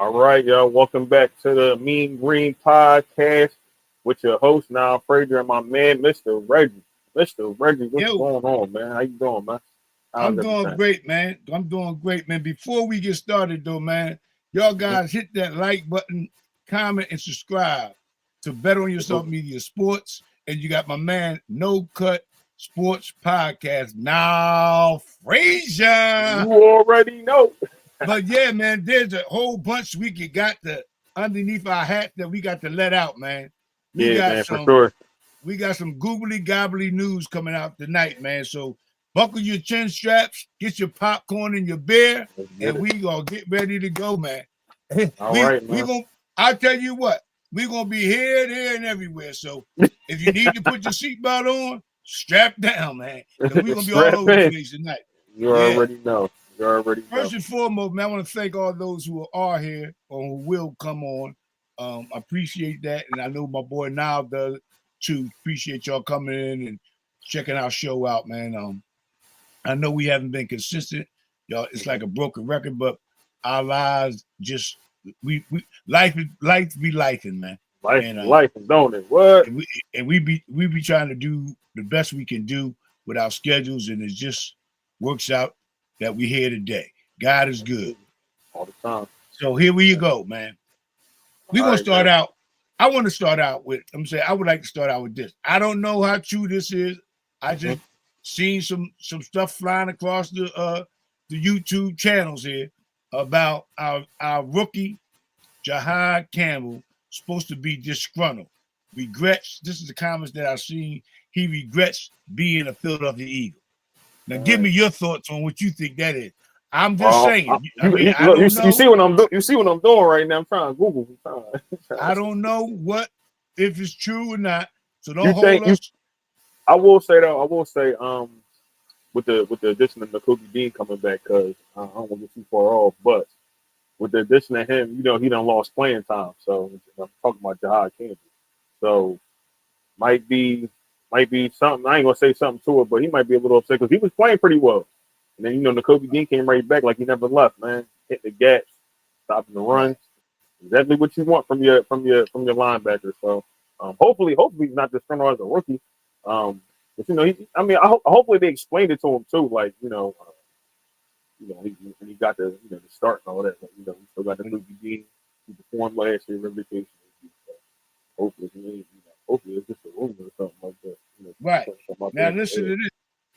All right, y'all. Welcome back to the Mean Green Podcast with your host now, Frazier, and my man, Mr. Reggie. Mr. Reggie, what's Yo, going on, man? How you doing, man? How's I'm doing everything? great, man. I'm doing great, man. Before we get started, though, man, y'all Mhm, guys hit that like button, comment, and subscribe to Bet on mhm. Yourself Media Sports. And you got my man, No Cut Sports Podcast, now Frazier. You already know. But yeah, man, there's a whole bunch we could got the underneath our hat that we got to let out, man. We Yeah, got man, for some sure. we got some googly gobbly news coming out tonight, man. So buckle your chin straps, get your popcorn and your beer, Let's get and it. we gonna get ready to go, man. All we right, we man. gonna I tell you what, we gonna be here, there, and everywhere. So if you need to put your seatbelt on, strap down, man. Cause we're gonna be all Strap over the in. place tonight. You Yeah. already know. You already know. First and foremost, man, I want to thank all those who are here or who will come on. I appreciate that. And I know my boy Now does too. Appreciate y'all coming in and checking our show out, man. I know we haven't been consistent. Y'all, it's like a broken record, but our lives just we life be lifing, man. Life And is life, don't it? What? and we be trying to do the best we can do with our schedules, and it just works out that we're here today. God is good. All the time. So here we go, man. We're All gonna right, man. start out. I want to start out with. I'm saying I would like to start out with this. I don't know how true this is. I Mhm. just seen some stuff flying across the YouTube channels here about our rookie Jahad Campbell supposed to be disgruntled. Regrets. This is the comments that I've seen. He regrets being a Philadelphia Eagle. Now, All give right. me your thoughts on what you think that is. I'm just Well, saying. I you, mean, you, I look, you, don't see- you know. see what I'm doing. You see what I'm doing right now. I'm trying to Google. I don't know what if it's true or not. So You don't hold think you? us. I will say though. I will say with the addition of Nakobe Dean coming back, because I don't want to get too far off, but with the addition of him, he done lost playing time. So I'm talking about Jahad Campbell. So might be might be something. I ain't gonna say something to it, but he might be a little upset because he was playing pretty well. And then Nakobe Dean came right back like he never left, man. Hit the gaps, stopping the runs. Right. Exactly what you want from your linebacker. So hopefully he's not just thrown out as a rookie. But hopefully they explained it to him too. Like he got the start and all that. But he still got the rookie gene. He performed last year. Reputation. So hopefully hopefully it's just a rumor or something like that. Right. Something out there Now in the listen air. to this.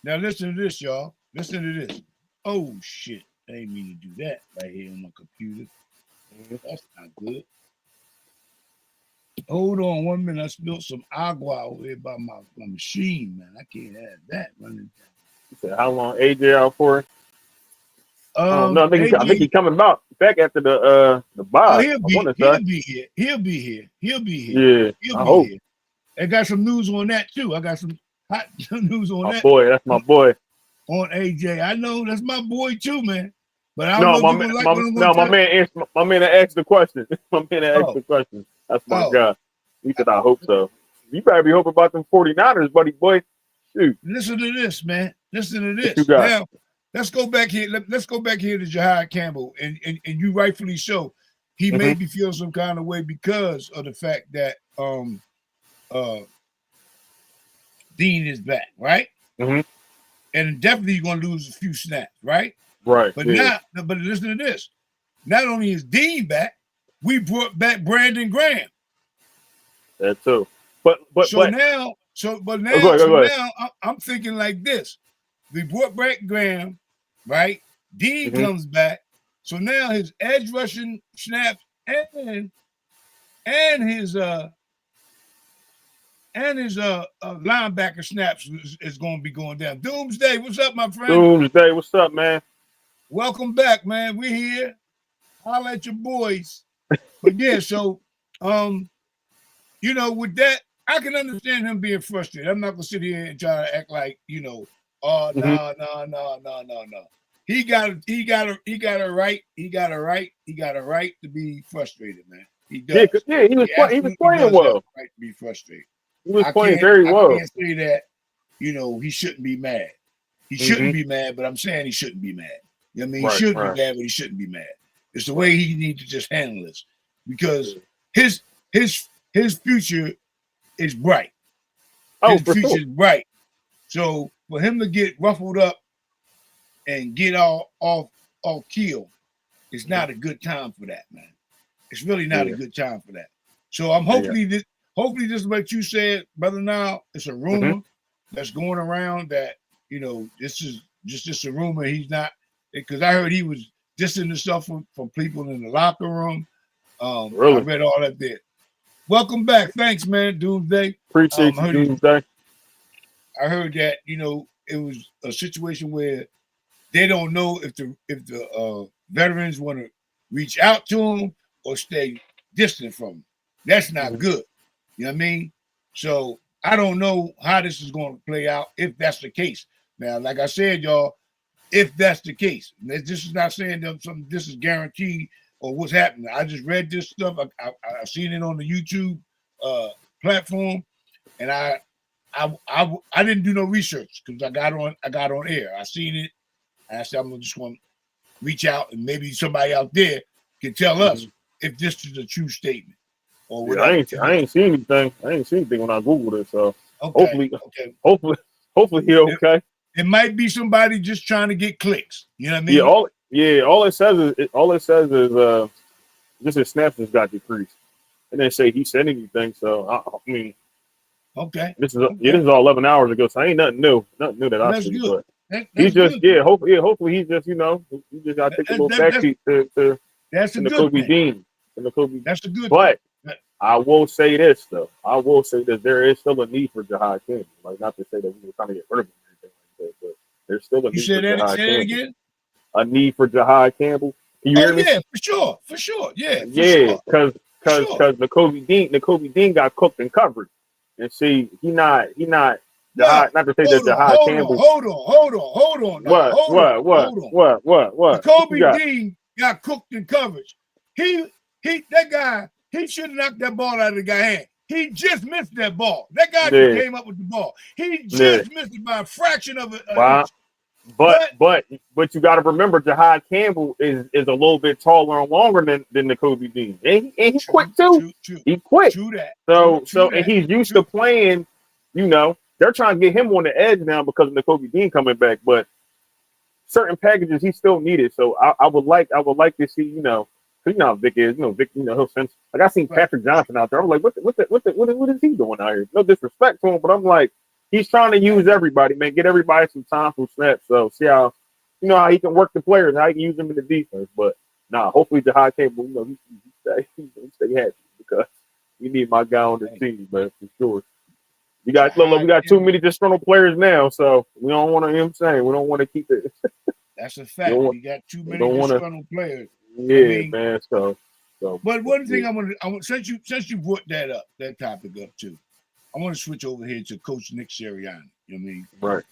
Now listen to this, y'all. Listen to this. Oh shit. I didn't mean to do that right here on my computer. Mhm. That's not good. Hold on 1 minute. I spilled some agua over here by my machine, man. I can't have that running. He said, "How long AJ out for?" I don't know. I think he AJ, coming back after the oh, bye. he'll I be want to say. he'll be here. He'll be here. He'll be here. Yeah, He'll I be hope. here. I got some news on that too. I got some hot news on My that boy, that's my boy. on AJ. I know that's my boy too, man. But I don't No, know if my you're man, gonna like what I'm gonna no, my tell. man answered. My man that asked the question. My man that asked Oh, the question. That's my oh. guy. He said, "I hope so." You better be hoping about them 49ers, buddy boy. Shoot, Listen to this, man. Listen to what you this. got? Now, let's go back here. Let's go back here to Jahad Campbell, and you rightfully so. He Hmm. made me feel some kind of way because of the fact that uh Dean is back, right? Hmm. And definitely you're gonna lose a few snaps, right? Right. But Yeah. now, but listen to this. Not only is Dean back, we brought back Brandon Graham. That too. But So but now, so but oh, go now, ahead. so Go ahead. now I'm thinking like this. We brought back Graham, right? Dean Hmm. comes back. So now his edge rushing snaps and his linebacker snaps is going to be going down. Doomsday, what's up, my friend? Doomsday. What's up, man? Welcome back, man. We're here. Holla at your boys. But yeah, so with that, I can understand him being frustrated. I'm not gonna sit here and try to act like, oh Hmm. no. He got a right to be frustrated, man. He Yeah, does. yeah. He was He he was absolutely playing does have well. a right to be frustrated. He was I playing can't very I well. can't say that, he shouldn't be mad. He Hmm. shouldn't be mad, but I'm saying he shouldn't be mad. You know what I mean? He Right. should be Right. mad, but he shouldn't be mad. It's the way he needs to just handle this, because his future is bright. His future is bright. So for him to get ruffled up and get all killed, it's not a good time for that, man. It's really not a good time for that. So I'm hopefully this is what you said, brother. Now it's a rumor that's going around that this is just a rumor. He's not, because I heard he was dissing the stuff from people in the locker room. Really? I read all that there. Welcome back. Thanks, man. Doomsday. Appreciate you, Doomsday. I heard that it was a situation where they don't know if the veterans want to reach out to him or stay distant from him. That's not good. You know what I mean? So I don't know how this is going to play out if that's the case. Now, like I said, y'all, if that's the case, this is not saying that this is guaranteed or what's happening. I just read this stuff. I've seen it on the YouTube platform, and I didn't do no research because I got on air. I seen it, and I said I'm just going to reach out, and maybe somebody out there can tell us if this is a true statement or whatever. I ain't seen anything. I ain't seen anything when I googled it. So hopefully he's okay. It might be somebody just trying to get clicks. You know what I mean? All it says is just his snaps just got decreased. It didn't say he said anything. So I mean, this is all 11 hours ago. So ain't nothing new. Nothing new that I see. But he's just good. Hopefully he's just he just got to take a little backseat to that's a the good Kobe thing. Dean. And the Kobe. That's a good. But thing. I will say this though. There is still a need for Jahad Campbell. Like, not to say that we were trying to get rid of him or anything like that, but there's still a need for Jahad Campbell. Again? A need for Jahad Campbell. Can you hear me? Yeah, for sure. Yeah, because the Kobe Dean got cooked and covered. And see, he not Jahad, not to say that Jahad Campbell. Hold on. What? The Kobe Dean got cooked and covered. That guy, he should have knocked that ball out of the guy's hand. He just missed that ball. That guy just came up with the ball. He just missed it by a fraction of it. Wow. But you got to remember, Jahad Campbell is a little bit taller and longer than the Kobe Dean, and he's quick too. He's quick. True that. So and he's used to playing. They're trying to get him on the edge now because of the Kobe Dean coming back. But certain packages he still needed. So I would like to see Vic is Vic he'll sense. Like, I seen Patrick Johnson out there. I'm like, what is he doing out here? No disrespect to him, but I'm like, he's trying to use everybody, man. Get everybody some time for snaps. So see how how he can work the players, how he can use them in the defense. But hopefully Jahad Campbell, he stay happy because we need my guy on the team, but for sure. We got too many disgruntled players now, so we don't want to. We don't want to keep it. That's a fact. We got too many disgruntled players. Yeah, man. So. But one thing I want since you brought that topic up too, I want to switch over here to Coach Nick Sirianni. You know what I mean? Right.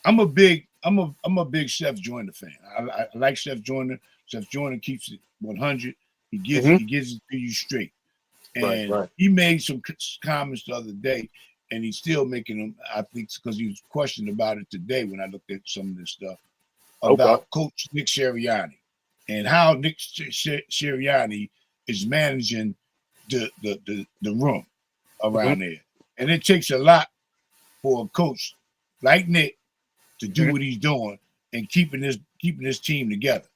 I'm a big Chef Joyner fan. I like Chef Joyner. Chef Joyner keeps it 100. He gives it to you straight. And he made some comments the other day, and he's still making them. I think because he was questioned about it today when I looked at some of this stuff about Coach Nick Sirianni and how Nick Sirianni is managing the room around there. And it takes a lot for a coach like Nick to do what he's doing and keeping this team together.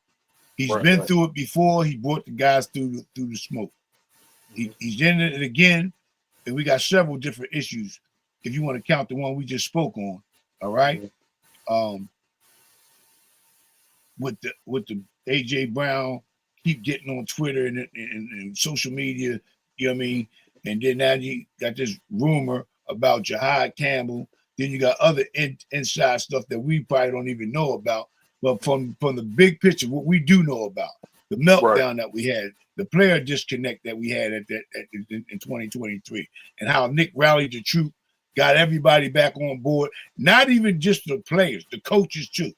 He's been through it before. He brought the guys through the smoke. He's in it again, and we got several different issues. If you want to count the one we just spoke on, all right. With the AJ Brown, keep getting on Twitter and social media, you know what I mean. And then now you got this rumor about Jahad Campbell. Then you got other inside stuff that we probably don't even know about. But from the big picture, what we do know about, the meltdown that we had, the player disconnect that we had in 2023, and how Nick rallied the troop, got everybody back on board, not even just the players, the coaches too.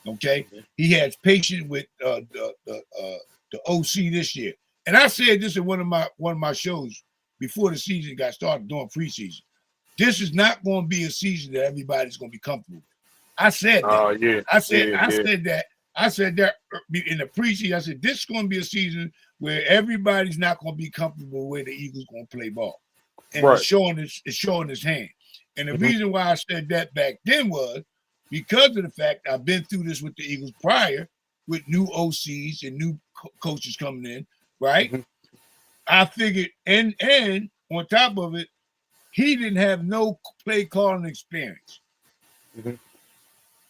Okay, he has patience with the OC this year, and I said this in one of my shows before the season got started during preseason. This is not going to be a season that everybody's going to be comfortable with. I said that. I said that I said that in the preseason. I said this is going to be a season where everybody's not going to be comfortable with the Eagles going to play ball, and Right. it's showing his hand. And the reason why I said that back then was because of the fact I've been through this with the Eagles prior, with new OCs and new coaches coming in, right? I figured, and on top of it, he didn't have no play calling experience.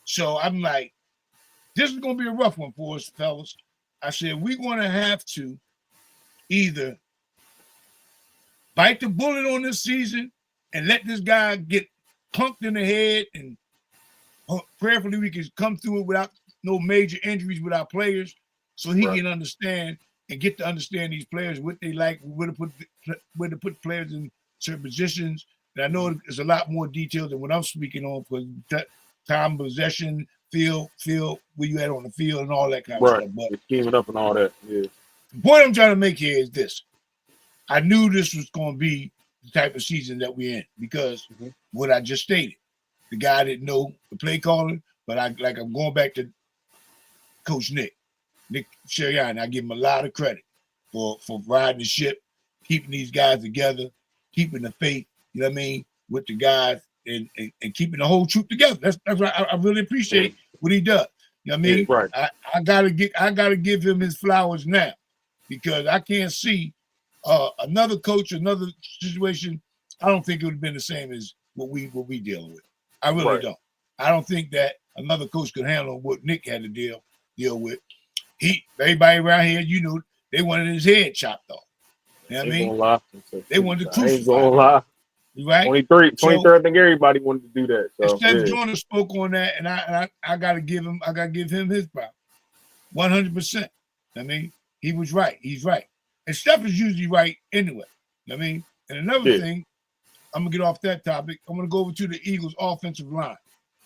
So I'm like, this is going to be a rough one for us, fellas. I said, we're going to have to either bite the bullet on this season and let this guy get pumped in the head, and prayerfully we can come through it without no major injuries with our players, so he can understand and get to understand these players, what they like, where to put players in certain positions. And I know there's a lot more detail than what I'm speaking on, because time, possession, field, where you at on the field, and all that kind of stuff. But scheming up and all that. Yeah. The point I'm trying to make here is this: I knew this was going to be the type of season that we're in, because what I just stated, the guy didn't know the play calling, but I'm going back to Coach Nick Sirianni. I give him a lot of credit for riding the ship, keeping these guys together, keeping the faith, you know what I mean, with the guys, and keeping the whole troop together. That's what I really appreciate what he does. You know what I mean? Right. I gotta give him his flowers now, because I can't see another coach, another situation. I don't think it would have been the same as what we dealing with. I really don't. I don't think that another coach could handle what Nick had to deal with. Everybody around here, you know, they wanted his head chopped off. You know what I mean? They wanted to crucify. I ain't gonna lie. Right? 23, I think everybody wanted to do that. So Steph Joyner spoke on that, and I gotta give him his props. 100%. I mean, he was right. He's right. And Steph is usually right anyway. I mean, and another thing, I'm gonna get off that topic. I'm gonna go over to the Eagles' offensive line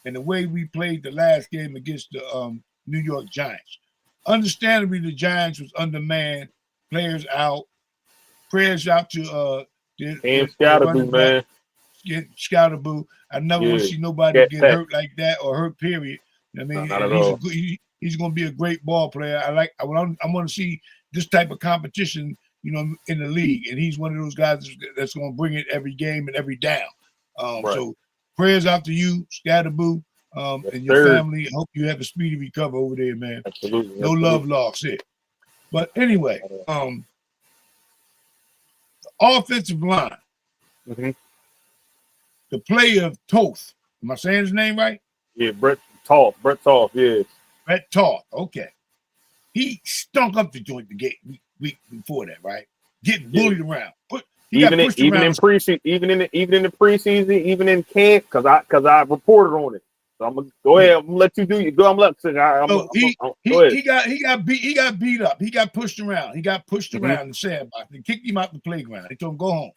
and the way we played the last game against the New York Giants. Understandably, the Giants was undermanned, players out. Prayers out to Scoutaboo, man. Scoutaboo. I never want to see nobody get hurt like that, or hurt, period. I mean, not at all. He's going to be a great ball player. I want to see this type of competition, you know, in the league. And he's one of those guys that's going to bring it every game and every down. So prayers out to you, Scoutaboo, and your family. I hope you have a speedy recovery over there, man. Absolutely. No love lost here. But anyway, offensive line. The play of Toth. Am I saying his name right? Yeah, Brett Toth, yeah. Brett Toth, okay. He stunk up the joint the week before that, right? Getting bullied around. Even in preseason, even in the preseason, even in camp, because I reported on it. So I'm gonna go ahead. I'm gonna let you do you. Go. He got beat up. He got pushed around. He got pushed around in the sandbox. They kicked him out the playground. They told him, "Go home.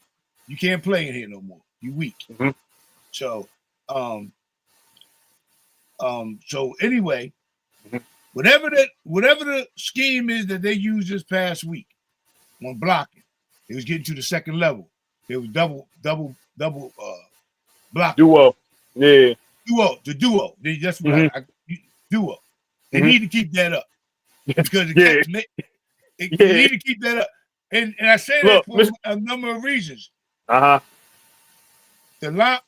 You can't play in here no more. You weak." So, so anyway, whatever the scheme is that they used this past week on blocking, it was getting to the second level. It was double blocking. Duo, yeah. The duo. That's what duo. They need to keep that up, because they need to keep that up. And I say that for a number of reasons. The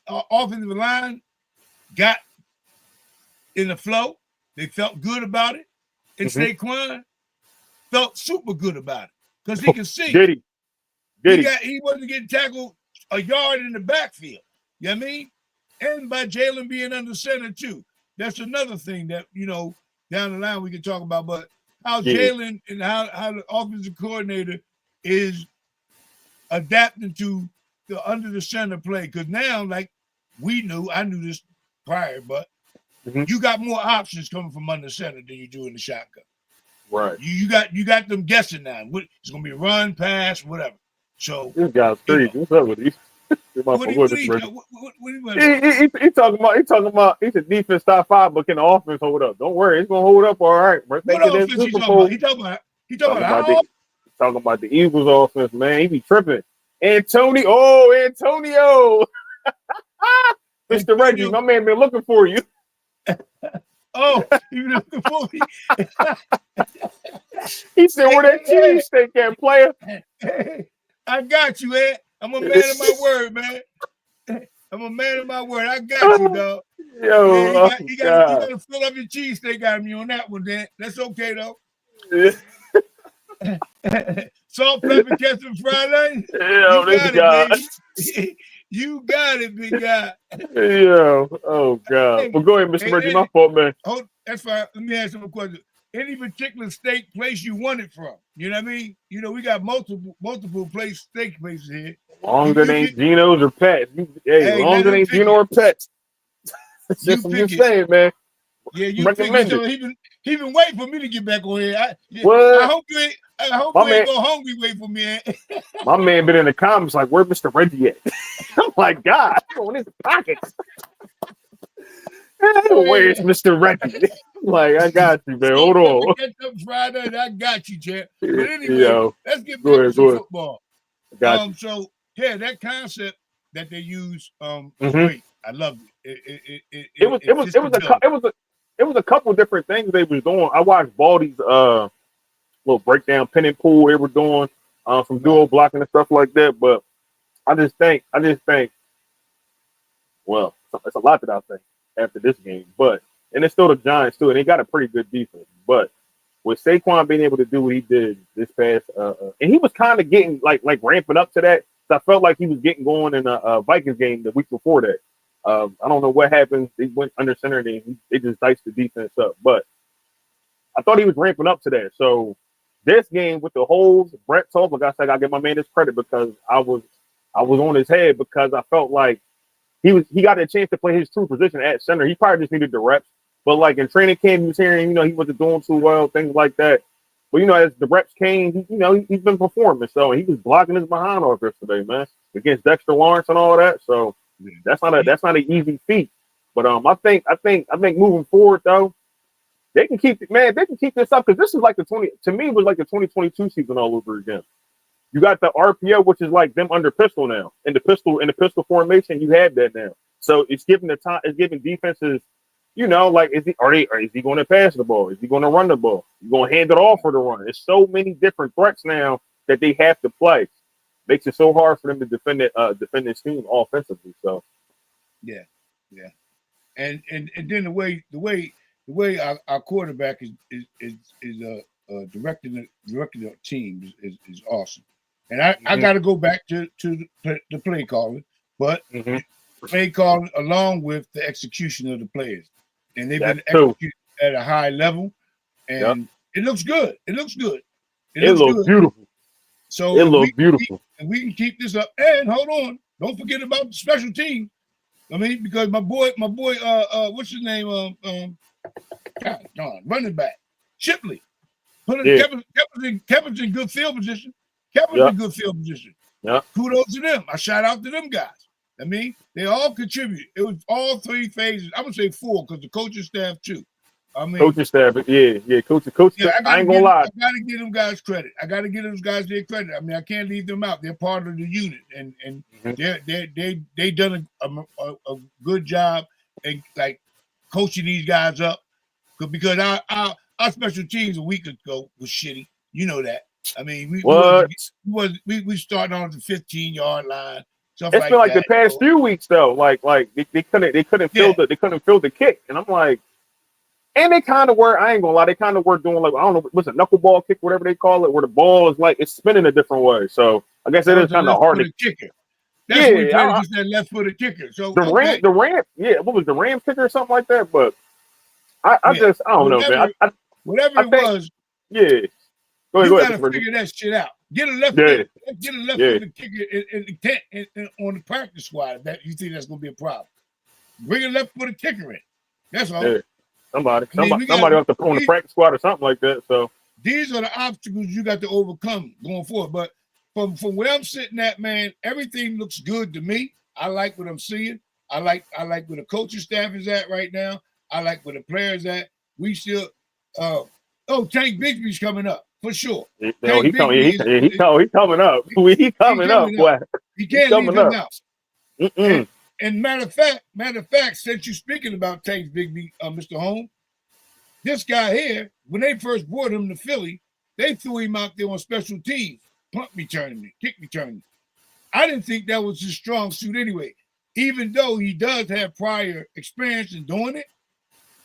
offensive line got in the flow. They felt good about it. And Saquon felt super good about it, because he can see. Did he? He wasn't getting tackled a yard in the backfield. You know what I mean? And by Jalen being under center too. That's another thing that, you know, down the line we can talk about. But how Jalen and how the offensive coordinator is adapting to the under the center play. Because now, like I knew this prior, but you got more options coming from under center than you do in the shotgun. Right. You got them guessing now. It's gonna be a run, pass, whatever. So this guy's crazy. What's up with these? He's talking about he's a defense top 5, but can the offense hold up? Don't worry, it's gonna hold up all right. What offense he talking about? He talking about the Eagles offense, man. He be tripping. Antonio. Mr. Reggie, my man been looking for you. Oh, you looking for me? He said, "Where that cheesesteak at, player?" Hey, I got you, Ed. I'm a man of my word, man. I'm a man of my word. I got you, dog. Yo, Yeah, oh you got God. to fill up your cheesesteak out of me on that one, Dan. That's okay though. Salt, pepper, ketchup, fried onion. Yo, You this got it, guy. baby. You got it, big guy. Yo, oh God. Hey, Well, go ahead, Mr. Reggie. My fault, man. hold, that's fine. Let me ask you a question. Any particular steak place you want it from? You know what I mean? You know, we got multiple steak places here. Long as it ain't Geno's or Pets. Hey, long as it ain't Gino or Pets. I'm just saying, man. Yeah, you recommend pick it. He been waiting for me to get back on here. What? I hope you ain't go hungry wait for me. My man been in the comments like, where Mr. Reggie at? I'm like, God, on his pockets. Where's Mr. Reggie? I'm like, I got you, man. Hold on. Friday, I got you, champ. But anyway, Yo, let's get back to some football. Got so yeah, that concept that they use is great. I love it. It was a couple different things they was doing. I watched Baldy's little breakdown pin and pull they were doing from dual blocking and stuff like that. But I just think, well, it's a lot that I think after this game. But and it's still the Giants too, and they got a pretty good defense. But with Saquon being able to do what he did this past, and he was kind of getting like ramping up to that. So I felt like he was getting going in a Vikings game the week before that. I don't know what happened. They went under center and they just diced the defense up. But I thought he was ramping up to that. So this game with the holes, Brett told, like I said, I gotta give my man his credit because I was on his head because I felt like he got a chance to play his true position at center. He probably just needed the reps. But like in training camp, he was hearing, he wasn't doing too well, things like that. But as the reps came, he's been performing. So he was blocking his behind off yesterday, man, against Dexter Lawrence and all that. So that's not an easy feat. But I think moving forward though, they can keep this up because this is like the 2022 season all over again. You got the RPO, which is like them under pistol now. In the pistol formation, you have that now. So it's giving defenses, like is he going to pass the ball? Is he going to run the ball? You going to hand it off for the run? There's so many different threats now that they have to play. Makes it so hard for them to defend this team offensively. So yeah. And then the way our quarterback is directing the team is awesome. And I got to go back to the play calling, but play calling along with the execution of the players, and they've been executed at a high level, and it looks good. It looks beautiful. So it looks beautiful. And we can keep this up. And hold on, don't forget about the special team. I mean, because my boy, what's his name? God darn, running back, Shipley. Kevin's in good field position. In good field position. Yeah. Kudos to them. I shout out to them guys. I mean, they all contribute. It was all three phases. I would say four because the coaching staff too. I mean, coaching staff, coach. Yeah, I ain't gonna lie. I gotta give them guys credit. I gotta give those guys their credit. I mean, I can't leave them out. They're part of the unit, and they done a good job in like coaching these guys up. Because our special teams a week ago was shitty. You know that. I mean, we starting on the 15-yard line. It's been like the past few weeks though. Like they couldn't fill the kick, and I'm like, and they kind of were. I ain't gonna lie, they kind of were doing like I don't know, what's a knuckleball kick, whatever they call it, where the ball is like it's spinning a different way. So I guess it is kind of hard to kicker. That's what we played against that left-footed kicker. So the Ram, what was the Ram kicker or something like that? But I don't know, man. Whatever it was, yeah. Go ahead, you gotta figure that shit out. Get a left-footed kicker on the practice squad. That you think that's gonna be a problem? Bring a left-footed kicker in. That's all. Yeah. Somebody on the practice squad or something like that. So these are the obstacles you got to overcome going forward. But from where I'm sitting at, man, everything looks good to me. I like what I'm seeing. I like where the coaching staff is at right now. I like where the players at. We still Tank Bigsby's coming up for sure. He's coming up. He coming up. Boy. He can't leave him out. And matter of fact, since you're speaking about Tank Bigsby, Mr. Holmes, this guy here, when they first brought him to Philly, they threw him out there on special teams, punt returning, kick returning. I didn't think that was his strong suit anyway, even though he does have prior experience in doing it.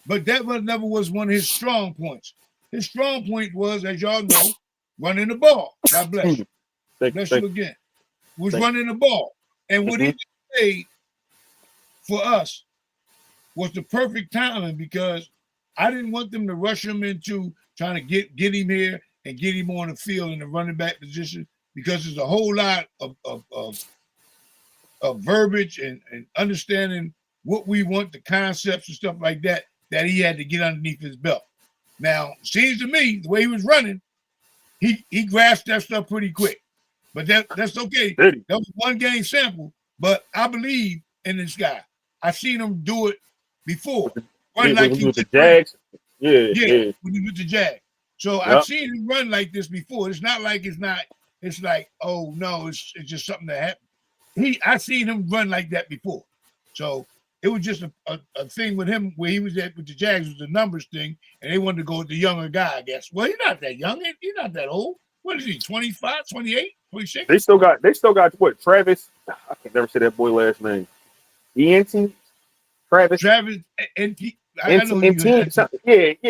But that never was one of his strong points. His strong point was, as y'all know, running the ball. God bless you. Bless you again. Was running the ball. And what he played for us was the perfect timing, because I didn't want them to rush him into trying to get him here and get him on the field in the running back position, because there's a whole lot of verbiage and understanding what we want, the concepts and stuff like that he had to get underneath his belt. Now, seems to me, the way he was running, he grasped that stuff pretty quick. But that's okay. That was one game sample, but I believe in this guy. I've seen him do it before. Run like he was the Jags. When he was the Jags. So I've seen him run like this before. It's not like it's like, oh no, it's just something that happened. I've seen him run like that before. So it was just a thing with him where he was at with the Jags, was the numbers thing, and they wanted to go with the younger guy, I guess. Well, he's not that young. He's not that old. What is he, 25, 28, 26? They still got what, Travis? I can never say that boy last name. Travis, NT. Yeah,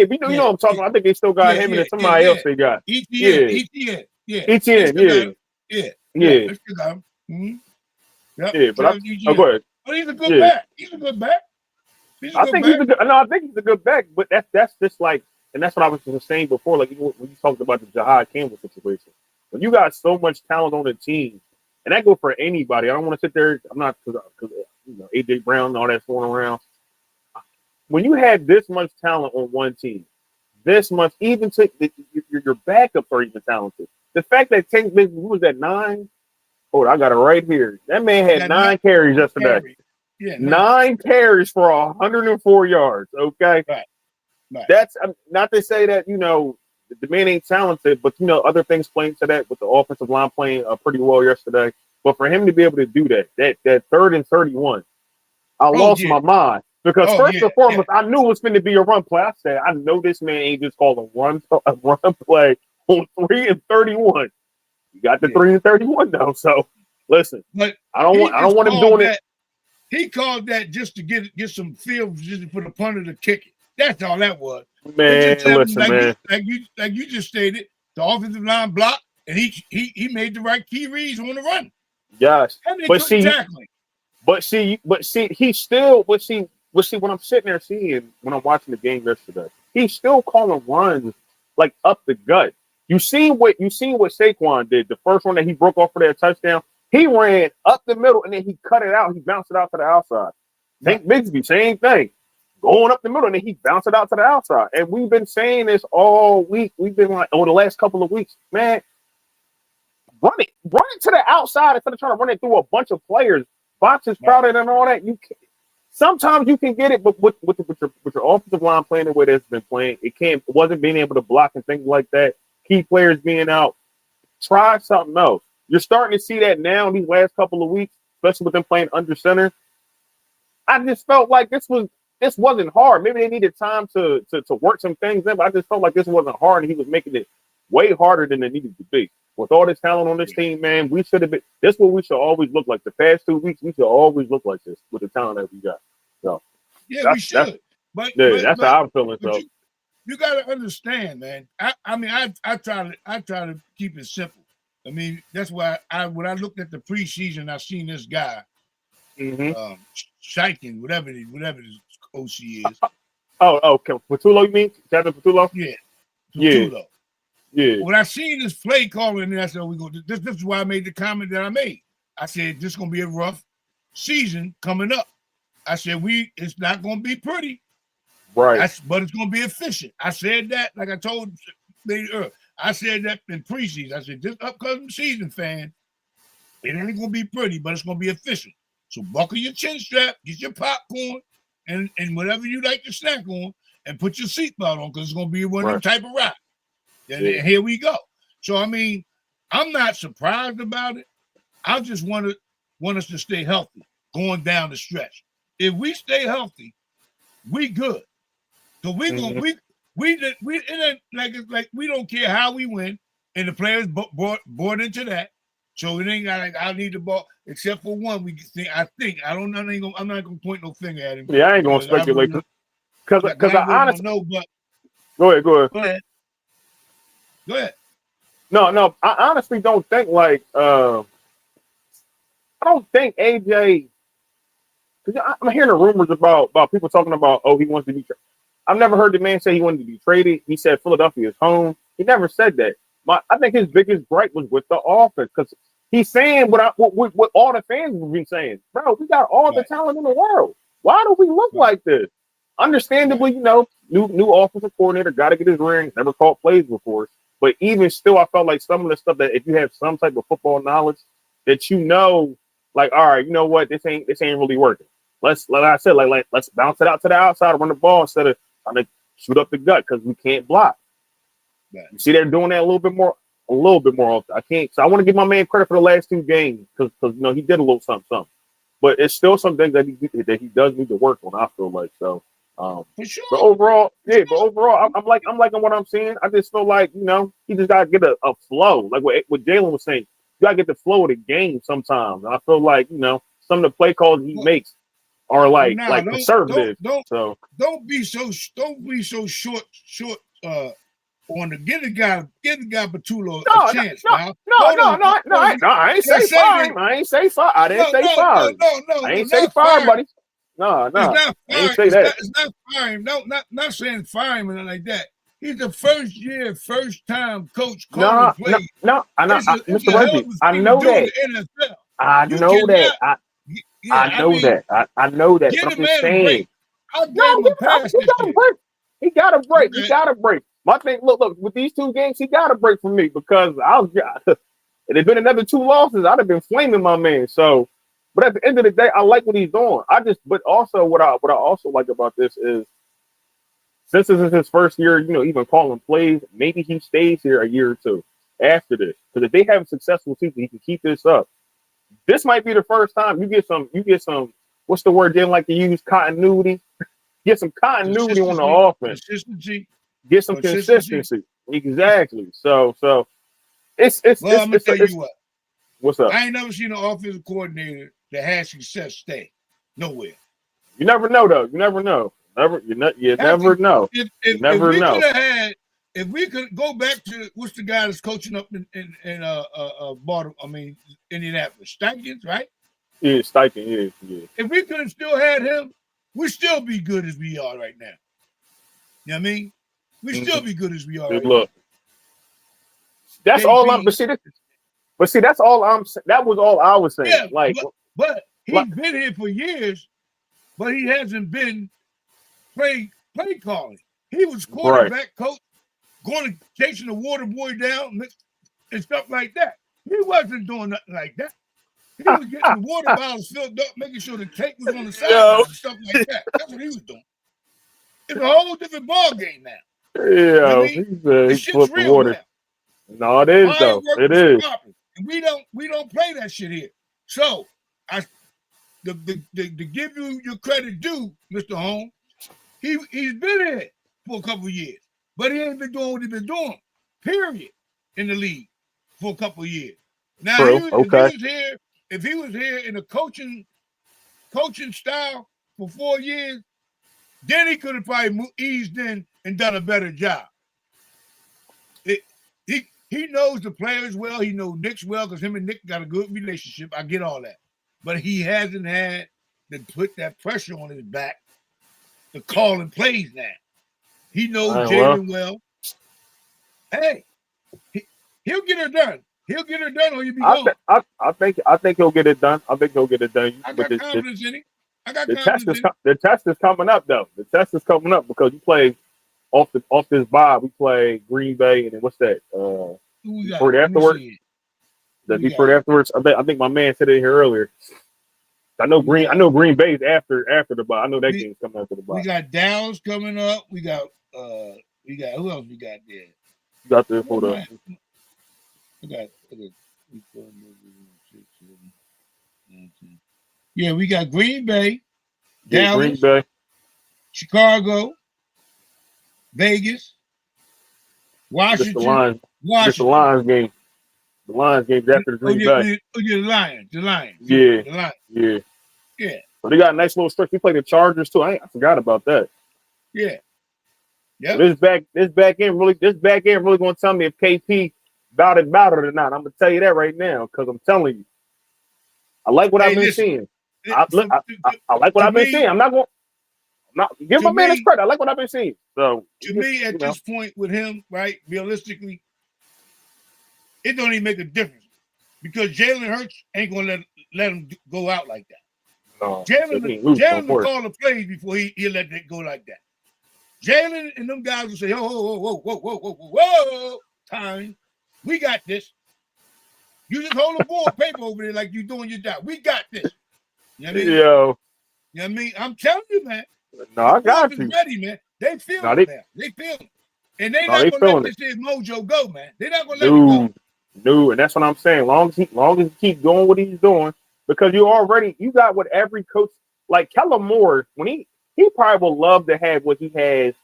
we know you know what I'm talking about. I think they still got him and somebody else they got. ETN. Yeah. Mm-hmm. Yep. Yeah, but go ahead. But he's a good back. He's a good back. I think he's a good back, but that's just like, and that's what I was just saying before, like when you talked about the Jahad Campbell situation. When you got so much talent on the team, and that go for anybody. I don't want to sit there. I'm not, because AJ Brown and all that's going around. When you have this much talent on one team, this much, even your backups are even talented. The fact that Tank Bigsby was at 9. Oh, I got it right here. That man had 9 carries yesterday. Yeah, 9 carries for 104 yards. Okay, right. That's not to say that the man ain't talented, but other things playing to that, with the offensive line playing pretty well yesterday. But for him to be able to do that 3rd and 31, I lost my mind. Because first and foremost, I knew it was going to be a run play. I said, I know this man ain't just called a run play on 3 and 31. You got the 3 and 31 though. So listen, but I don't want him doing it. He called that just to get some feel, just for the punter to kick it. That's all that was. Man, listen, man. Like you just stated, the offensive line blocked, and he made the right key reads on the run. Yes, but what I'm sitting there seeing when I'm watching the game yesterday, he's still calling runs like up the gut. You seen what Saquon did. The first one that he broke off for that touchdown, he ran up the middle and then he cut it out. He bounced it out to the outside. Tank Bigsby, same thing, going up the middle and then he bounced it out to the outside. And we've been saying this all week. We've been like, over the last couple of weeks, man, run it to the outside instead of trying to run it through a bunch of players, boxes crowded and all that. You can't. Sometimes you can get it, but with your offensive line playing the way that's been playing, it wasn't being able to block and things like that. Key players being out. Try something else. You're starting to see that now these last couple of weeks, especially with them playing under center. I just felt like this wasn't hard. Maybe they needed time to work some things in, but I just felt like this wasn't hard, and he was making it way harder than it needed to be. With all this talent on this team, man, we should have been. This is what we should always look like. The past 2 weeks, we should always look like this with the talent that we got. So we should. But that's how I'm feeling. So you got to understand, man. I try to keep it simple. I mean, that's why when I looked at the preseason, I seen this guy, Shikin, whatever his OC is. Okay. Patullo, you mean? Captain Patullo? Yeah. Patullo. Yeah. When I seen this play calling, I said, this is why I made the comment that I made. I said, this is going to be a rough season coming up. I said, it's not going to be pretty. Right. But it's going to be efficient. I said that, like I told you earlier. I said that in preseason. I said, this upcoming season, fan, it ain't going to be pretty, but it's going to be efficient. So buckle your chin strap, get your popcorn, and whatever you like to snack on, and put your seatbelt on, because it's going to be one of them type of ride. And here we go. So, I mean, I'm not surprised about it. I just want us to stay healthy going down the stretch. If we stay healthy, we good. So we're it ain't like we don't care how we win, and the players bought into that. So it ain't like I need the ball, except for one. I think I don't. I'm not gonna point no finger at him. Yeah, I ain't gonna speculate because I really honestly know. But go ahead. Go ahead. No, I honestly don't think like I don't think AJ. Because I'm hearing the rumors about people talking about he wants to be. I've never heard the man say he wanted to be traded. He said Philadelphia is home. He never said that. I think his biggest gripe was with the offense because he's saying what all the fans would be saying. Bro, we got all the talent in the world. Why do we look like this? Understandably, new offensive coordinator, got to get his ring. Never called plays before. But even still, I felt like some of the stuff that if you have some type of football knowledge, that like, all right, you know what, this ain't really working. Like I said, let's bounce it out to the outside, run the ball instead of trying to shoot up the gut because we can't block. Yeah. You see, they're doing that a little bit more often. I can't. So I want to give my man credit for the last 2 games because he did a little something. But it's still something that he does need to work on. I feel like so. For sure. But overall, I'm liking what I'm seeing. I just feel like he just gotta get a flow, like what Jalen was saying. You gotta get the flow of the game sometimes. And I feel like some of the play calls he makes are like conservative. Don't be so short. On the give the guy Batulo a chance. No, I ain't say fine. I ain't say fine. I didn't say fine. I ain't say fine, buddy. No, it's not fine. I ain't say that. It's not fine. No, not saying fine or nothing like that. He's the first time coach calling plays. No, I know, Mr. Reggie. I know that. I know that. I know that. Give I'm the just man a break. He got a break. Okay. He got a break. My thing, look, with these 2 games, he got a break from me because if there'd been another 2 losses, I'd have been flaming my man. So, but at the end of the day, I like what he's doing. But also what I also like about this is since this is his first year, even calling plays, maybe he stays here a year or 2 after this. Because if they have a successful season, he can keep this up. This might be the first time you get some, what's the word they like to use? Continuity. Get some continuity on the offense. Get some consistency. Exactly. So it's well, I'm gonna tell you what. What's up? I ain't never seen an offensive coordinator that has success stay nowhere. You never know though. You never know. You never know. If we could go back to what's the guy that's coaching up in Baltimore? I mean Indianapolis, Steichen, right? Yeah, Steichen. Yeah. If we could have still had him, we'd still be good as we are right now. You know what I mean? We'd still be good as we are right now. That's all I'm. But see, that's all I'm. That was all I was saying. Yeah, but he's been here for years, but he hasn't been play calling. He was quarterback coach, going to chasing the water boy down and stuff like that. He wasn't doing nothing like that. He was getting the water bottles filled up, making sure the cake was on the sideline and stuff like that. That's what he was doing. It's a whole different ball game now. Yeah, he's flipped the water. Now. No, it is though. It is. And we don't play that shit here. So to give you your credit due, Mr. Holmes, he's been here for a couple of years, but he ain't been doing what he's been doing. Period. In the league for a couple of years. Now, if he was here in a coaching style for 4 years, then he could have probably eased in and done a better job. He knows the players well. He knows Nick's well because him and Nick got a good relationship. I get all that. But he hasn't had to put that pressure on his back to call and plays now. He knows Jalen well. Hey, he'll get her done. He'll get her done or you'll be gone. I think he'll get it done. I think he'll get it done. I got confidence in him. The test is coming up though. The test is coming up because you play off this bye. We play Green Bay and then what's that? Detroit afterwards. Detroit afterwards. I think my man said it here earlier. I know Green Bay's after the bye. I know that game's coming after the bye. We got Dallas coming up. We got who else we got there? You got there for the. Yeah, we got Green Bay, Dallas, Green Bay, Chicago, Vegas, Just the Washington, Lions. Just the Washington. Lions game. The Lions game after the Green Bay. The Lions. Yeah. The Lions. Yeah. Yeah. So they got a nice little stretch. We played the Chargers too. I forgot about that. Yeah. Yeah. So this back end really gonna tell me if KP about it or not. I'm gonna tell you that right now because I'm telling you, I like what I've been seeing. I like what I've been seeing. I'm not give my man his credit. I like what I've been seeing. So to me, at this point with him, right, realistically, it don't even make a difference because Jalen Hurts ain't gonna let him go out like that. No, Jalen will call the plays before he'll let that go like that. Jalen and them guys will say, whoa, time. We got this. You just hold a ball of paper over there like you're doing your job. We got this. You know what I mean? Yo. You know what I mean? I'm telling you, man. No, I got you. Ready, man. They feel it, man. They feel it. And they're not going to let this mojo go, man. They're not going to let it go. No, and that's what I'm saying. Long as he keep doing what he's doing, because you got what every coach, like Kellen Moore, when he probably would love to have what he had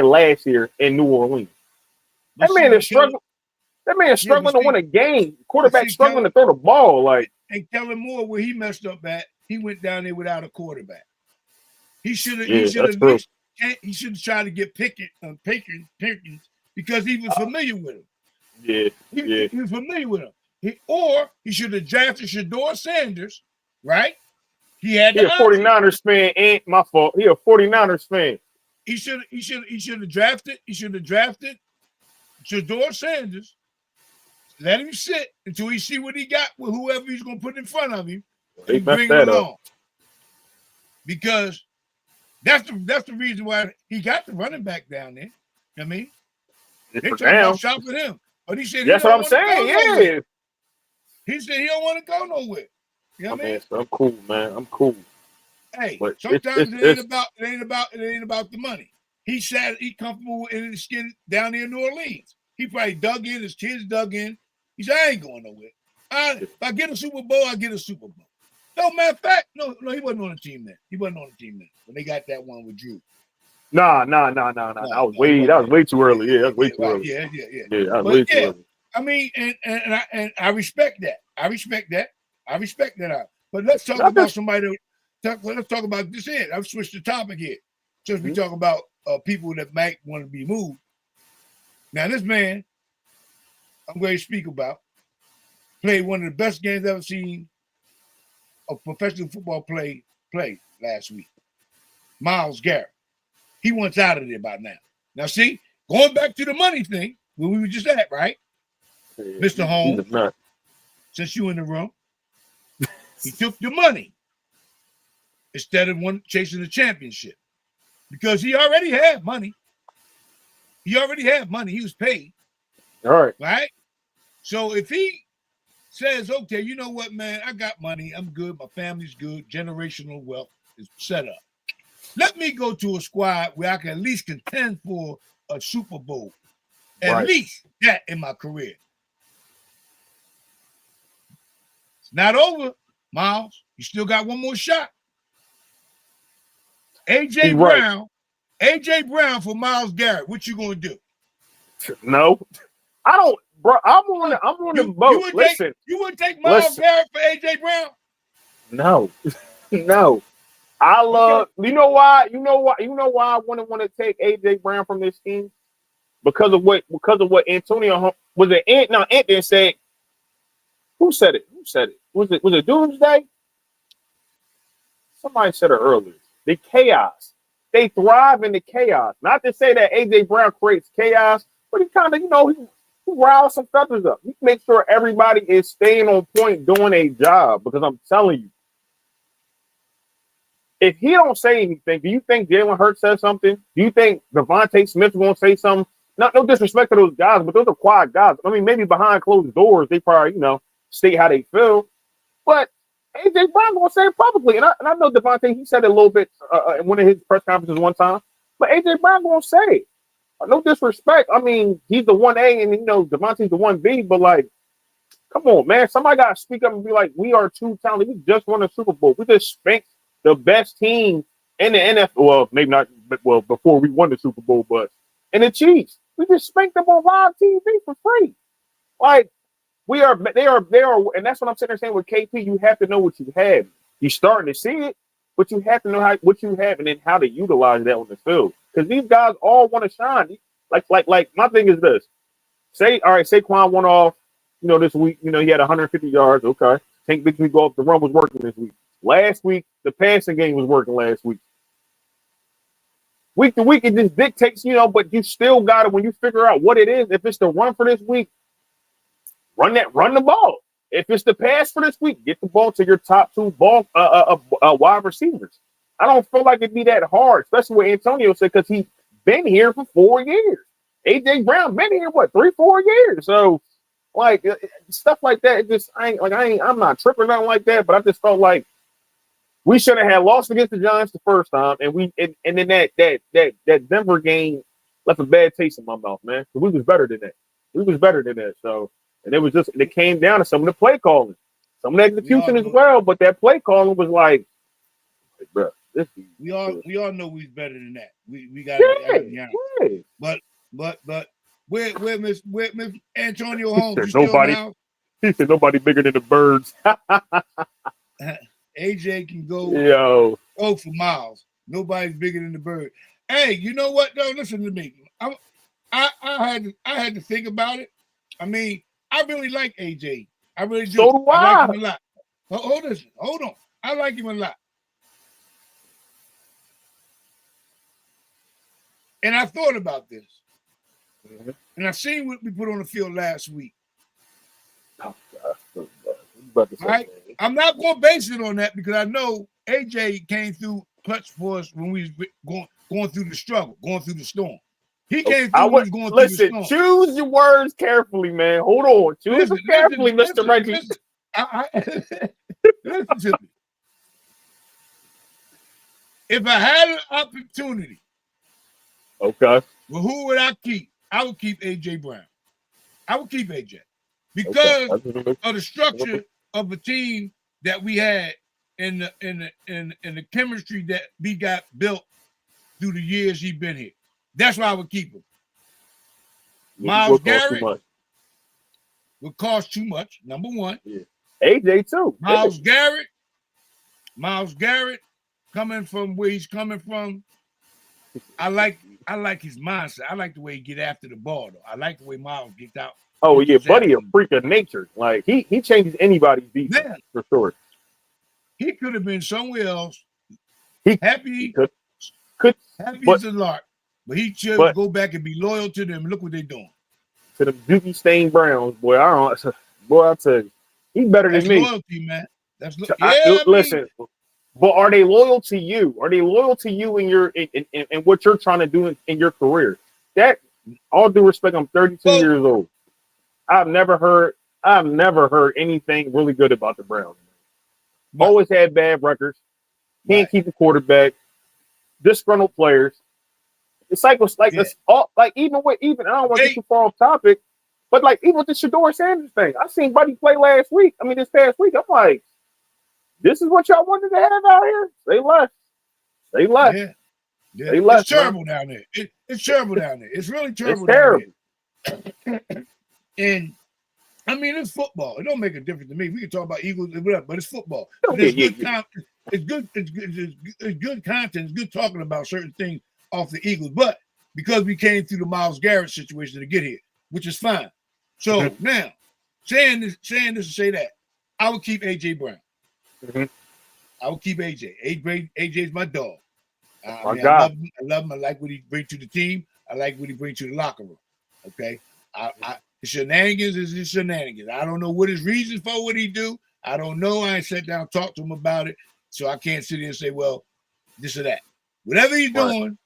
last year in New Orleans. That man is struggling. That man is struggling to win a game. Quarterback struggling to throw the ball. Like, and Kellen Moore, where he messed up at, he went down there without a quarterback. He should have. He should have tried to get Pickens because he was familiar with him. Yeah, he was familiar with him. He should have drafted Shedeur Sanders, right? He had. He a 49ers fan. Ain't my fault. He a 49ers fan. He should have drafted. He should have drafted Shedeur Sanders. Let him sit until he see what he got with whoever he's going to put in front of him and bring him along. Because that's the reason why he got the running back down there. I mean, they talking about shopping him, but he said that's what I'm saying. Yeah, he said he don't want to go nowhere. You know what I mean? So I'm cool, man. I'm cool. Hey, but sometimes it ain't about the money. He comfortable in his skin down there in New Orleans. He probably dug in. His kids dug in. He said, I ain't going nowhere. If I get a Super Bowl, I get a Super Bowl. No, matter of fact, no, he wasn't on the team then. He wasn't on the team then when they got that one with Drew. Nah. That was way too early. Yeah, that was way too early. Yeah. That was way too early. I mean, and I respect that. I respect that. But let's talk about somebody. Let's talk about this here. I've switched the topic here. Since we talk about people that might want to be moved. Now, this man I'm going to speak about played one of the best games I've ever seen of professional football play last week. Myles Garrett. He wants out of there by now. Now, see, going back to the money thing, where we were just at, right? Yeah, Mr. Holmes, since you in the room, he took the money instead of chasing the championship because he already had money. He was paid. All right. Right? So if he says, okay, you know what, man, I got money. I'm good. My family's good. Generational wealth is set up. Let me go to a squad where I can at least contend for a Super Bowl. At least that in my career. It's not over, Miles. You still got one more shot. AJ Brown for Myles Garrett. What you gonna do? No, I don't, bro. I'm on the boat. You would take Myles Garrett for AJ Brown? No. I love. You know why? I wouldn't want to take AJ Brown from this team because of what Antonio was it. No, Anthony said. Who said it? Was it Doomsday? Somebody said it earlier. The chaos. They thrive in the chaos. Not to say that AJ Brown creates chaos, but he kind of, he riles some feathers up. He makes sure everybody is staying on point doing a job. Because I'm telling you, if he don't say anything, do you think Jalen Hurts says something? Do you think Devontae Smith is going to say something? No disrespect to those guys, but those are quiet guys. I mean, maybe behind closed doors, they probably, state how they feel. But AJ Brown going to say it publicly. And I know Devontae, he said it a little bit in one of his press conferences one time. But AJ Brown going to say it. No disrespect. I mean, he's the 1A and, Devontae's the 1B. But, like, come on, man. Somebody got to speak up and be like, we are too talented. We just won a Super Bowl. We just spanked the best team in the NFL. Well, maybe not. Well, before we won the Super Bowl, but and the Chiefs. We just spanked them on live TV for free. Like they are, and that's what I'm sitting there saying with KP. You have to know what you have. You're starting to see it, but you have to know what you have and then how to utilize that on the field. Because these guys all want to shine. Like my thing is this. Say Saquon went off, this week, he had 150 yards. Okay. Tank Bigsby go up, the run was working this week. Last week, the passing game was working last week. Week to week, it just dictates, but you still got to, when you figure out what it is, if it's the run for this week, run the ball. If it's the pass for this week, get the ball to your top two wide receivers. I don't feel like it'd be that hard, especially what Antonio said, because he's been here for 4 years. AJ Brown been here, 3-4 years. So, stuff like that, I'm not tripping nothing like that, but I just felt like we should have had lost against the Giants the first time, and then that Denver game left a bad taste in my mouth, man. We was better than that. So, and it came down to some of the play calling, some of the execution as well. But that play calling was like, bro, we all know we's better than that. We got to be honest. But where Miss Antonio Holmes? He said nobody bigger than the Birds. AJ can go for miles. Nobody's bigger than the Bird. Hey, you know what? No, listen to me. I had to think about it. I mean, I really like AJ. I really do. So do I. I like him a lot. Hold on. I like him a lot. And I thought about this. Mm-hmm. And I seen what we put on the field last week. Oh, God. Right? I'm not going to base it on that because I know AJ came through clutch for us when we was going through the struggle, going through the storm. He came through when he was going through the storm. Choose your words carefully, man. Hold on. Choose them carefully, Mr. Reggie. Listen to me. If I had an opportunity, okay, well, who would I keep? I would keep AJ Brown. I would keep AJ because of the structure of the team that we had in the chemistry that we got built through the years he's been here. That's why I would keep him. Myles Garrett would cost too much. Number one. Yeah. AJ too. Myles Garrett, coming from where he's coming from. I like his mindset. I like the way he get after the ball, though. I like the way Myles gets out. Oh yeah, buddy, a freak of nature. Like he changes anybody's defense for sure. He could have been somewhere else. Happy as a lark, but he chose to go back and be loyal to them. Look what they're doing. To the Dookie Stain Browns, boy. I tell you, he's better than me. Loyalty, man. That's listen. But are they loyal to you? Are they loyal to you in your in what you're trying to do in your career? That, all due respect, I'm 32 years old. I've never heard anything really good about the Browns. Always had bad records. Can't keep the quarterback. Disgruntled players. It's like even I don't want to get too far off topic, but like even with the Shador Sanders thing, I seen Buddy play this past week. I'm like, this is what y'all wanted to have out here? They left. Yeah. They left. It's terrible down there. It's terrible down there. It's really terrible. It's terrible. And I mean, it's football. It don't make a difference to me. We can talk about Eagles and whatever, but it's football. It's good content. It's good talking about certain things off the Eagles. But because we came through the Myles Garrett situation to get here, which is fine. So now, saying this to say that, I would keep AJ Brown. Mm-hmm. I will keep AJ. AJ's my dog. I love him. I like what he brings to the team. I like what he brings to the locker room. Okay. His shenanigans is his shenanigans. I don't know what his reasons for what he do. I don't know. I ain't sat down and talked to him about it. So I can't sit here and say, well, this or that. Whatever he's doing,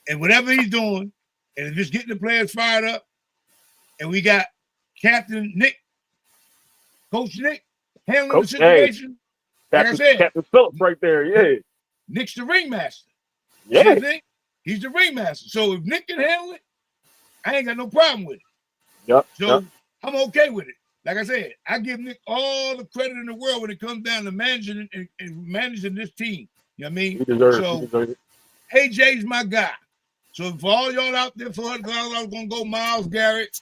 and if it's getting the players fired up, and we got Captain Nick, Coach Nick, handling the situation. Captain Phillips right there, yeah. Nick's the ringmaster. Yeah. He's the ringmaster. So if Nick can handle it, I ain't got no problem with it. Yep. So I'm okay with it. Like I said, I give Nick all the credit in the world when it comes down to managing and managing this team. You know what I mean? He deserves it. AJ's my guy. So for all y'all out there, for us, I was gonna go Myles Garrett.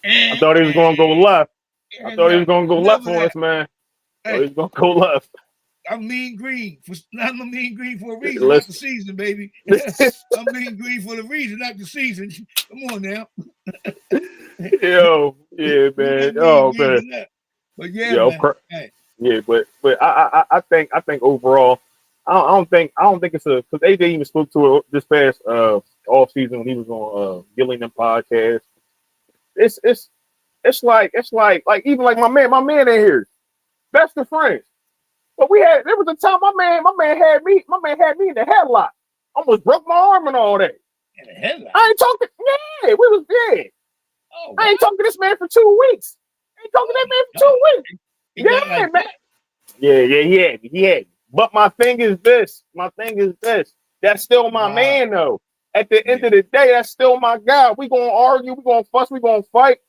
I thought he was gonna go left. I thought he was gonna go left on us, man. I thought he was gonna go left. I'm mean green. I'm mean green for a reason, Listen. not the season, baby. I'm mean green for the reason, not the season. Come on now. Yo, yeah, man. Oh man. But yeah, man. Hey. Yeah, but I think overall, I don't think it's a, because AJ even spoke to it this past off season when he was on Gillingham podcast. It's like even like my man in here, best of friends. But there was a time my man had me in the headlock. Almost broke my arm and all that. In the headlock? I ain't talking. Yeah, we was dead. Oh, I ain't talking to this man for 2 weeks. I ain't talking to that man for 2 weeks. Yeah, man. Yeah, he had me. But my thing is this. That's still my man, though. At the end of the day, that's still my guy. We gonna argue, we gonna fuss, we gonna fight.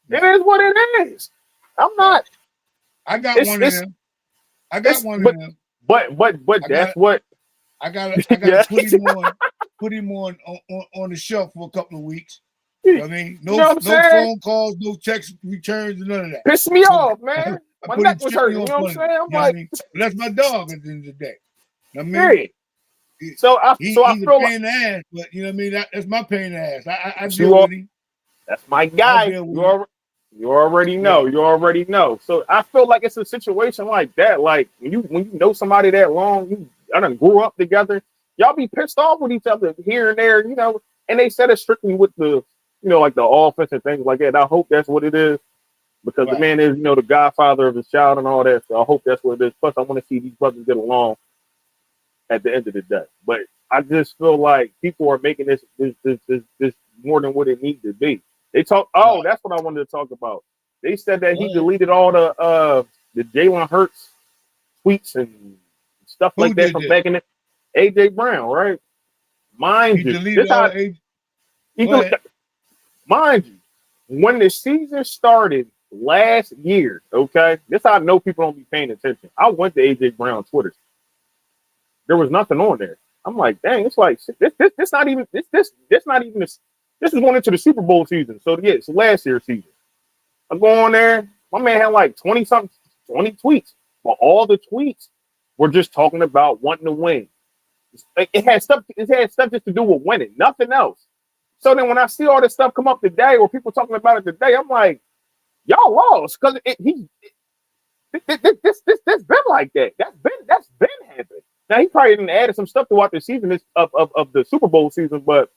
It is what it is. I'm not. I got one of them. I got one of them. But that's what I gotta put him on the shelf for a couple of weeks. You know what I mean? No phone calls, no text returns, none of that. Piss me off, man. My neck was hurting. You know what I'm saying? I'm like, that's my dog at the end of the day. You know what I mean? So I feel like pain in the ass, but you know what I mean? That's my pain in the ass. I deal with him. That's my guy. You already know. You already know. So I feel like it's a situation like that. Like when you know somebody that long, I done grew up together. Y'all be pissed off with each other here and there, you know. And they said it strictly with the, you know, like the offense and things like that. And I hope that's what it is, because the man is, you know, the godfather of his child and all that. So I hope that's what it is. Plus, I want to see these brothers get along at the end of the day. But I just feel like people are making this more than what it needs to be. They talk. Oh, that's what I wanted to talk about. They said that he deleted all the Jalen Hurts tweets and stuff like that from back in the AJ Brown, right? Mind you, when the season started last year, okay, this how I know people don't be paying attention. I went to AJ Brown Twitter. There was nothing on there. I'm like, dang, it's like this not even this is going into the Super Bowl season. So yeah, it's last year's season. I go on there, my man had like 20 tweets, but all the tweets were just talking about wanting to win. It had stuff just to do with winning, nothing else. So then when I see all this stuff come up today, or people talking about it today, I'm like, y'all lost, because this been like that. That's been happening. Now he probably didn't add some stuff throughout the season of the Super Bowl season, but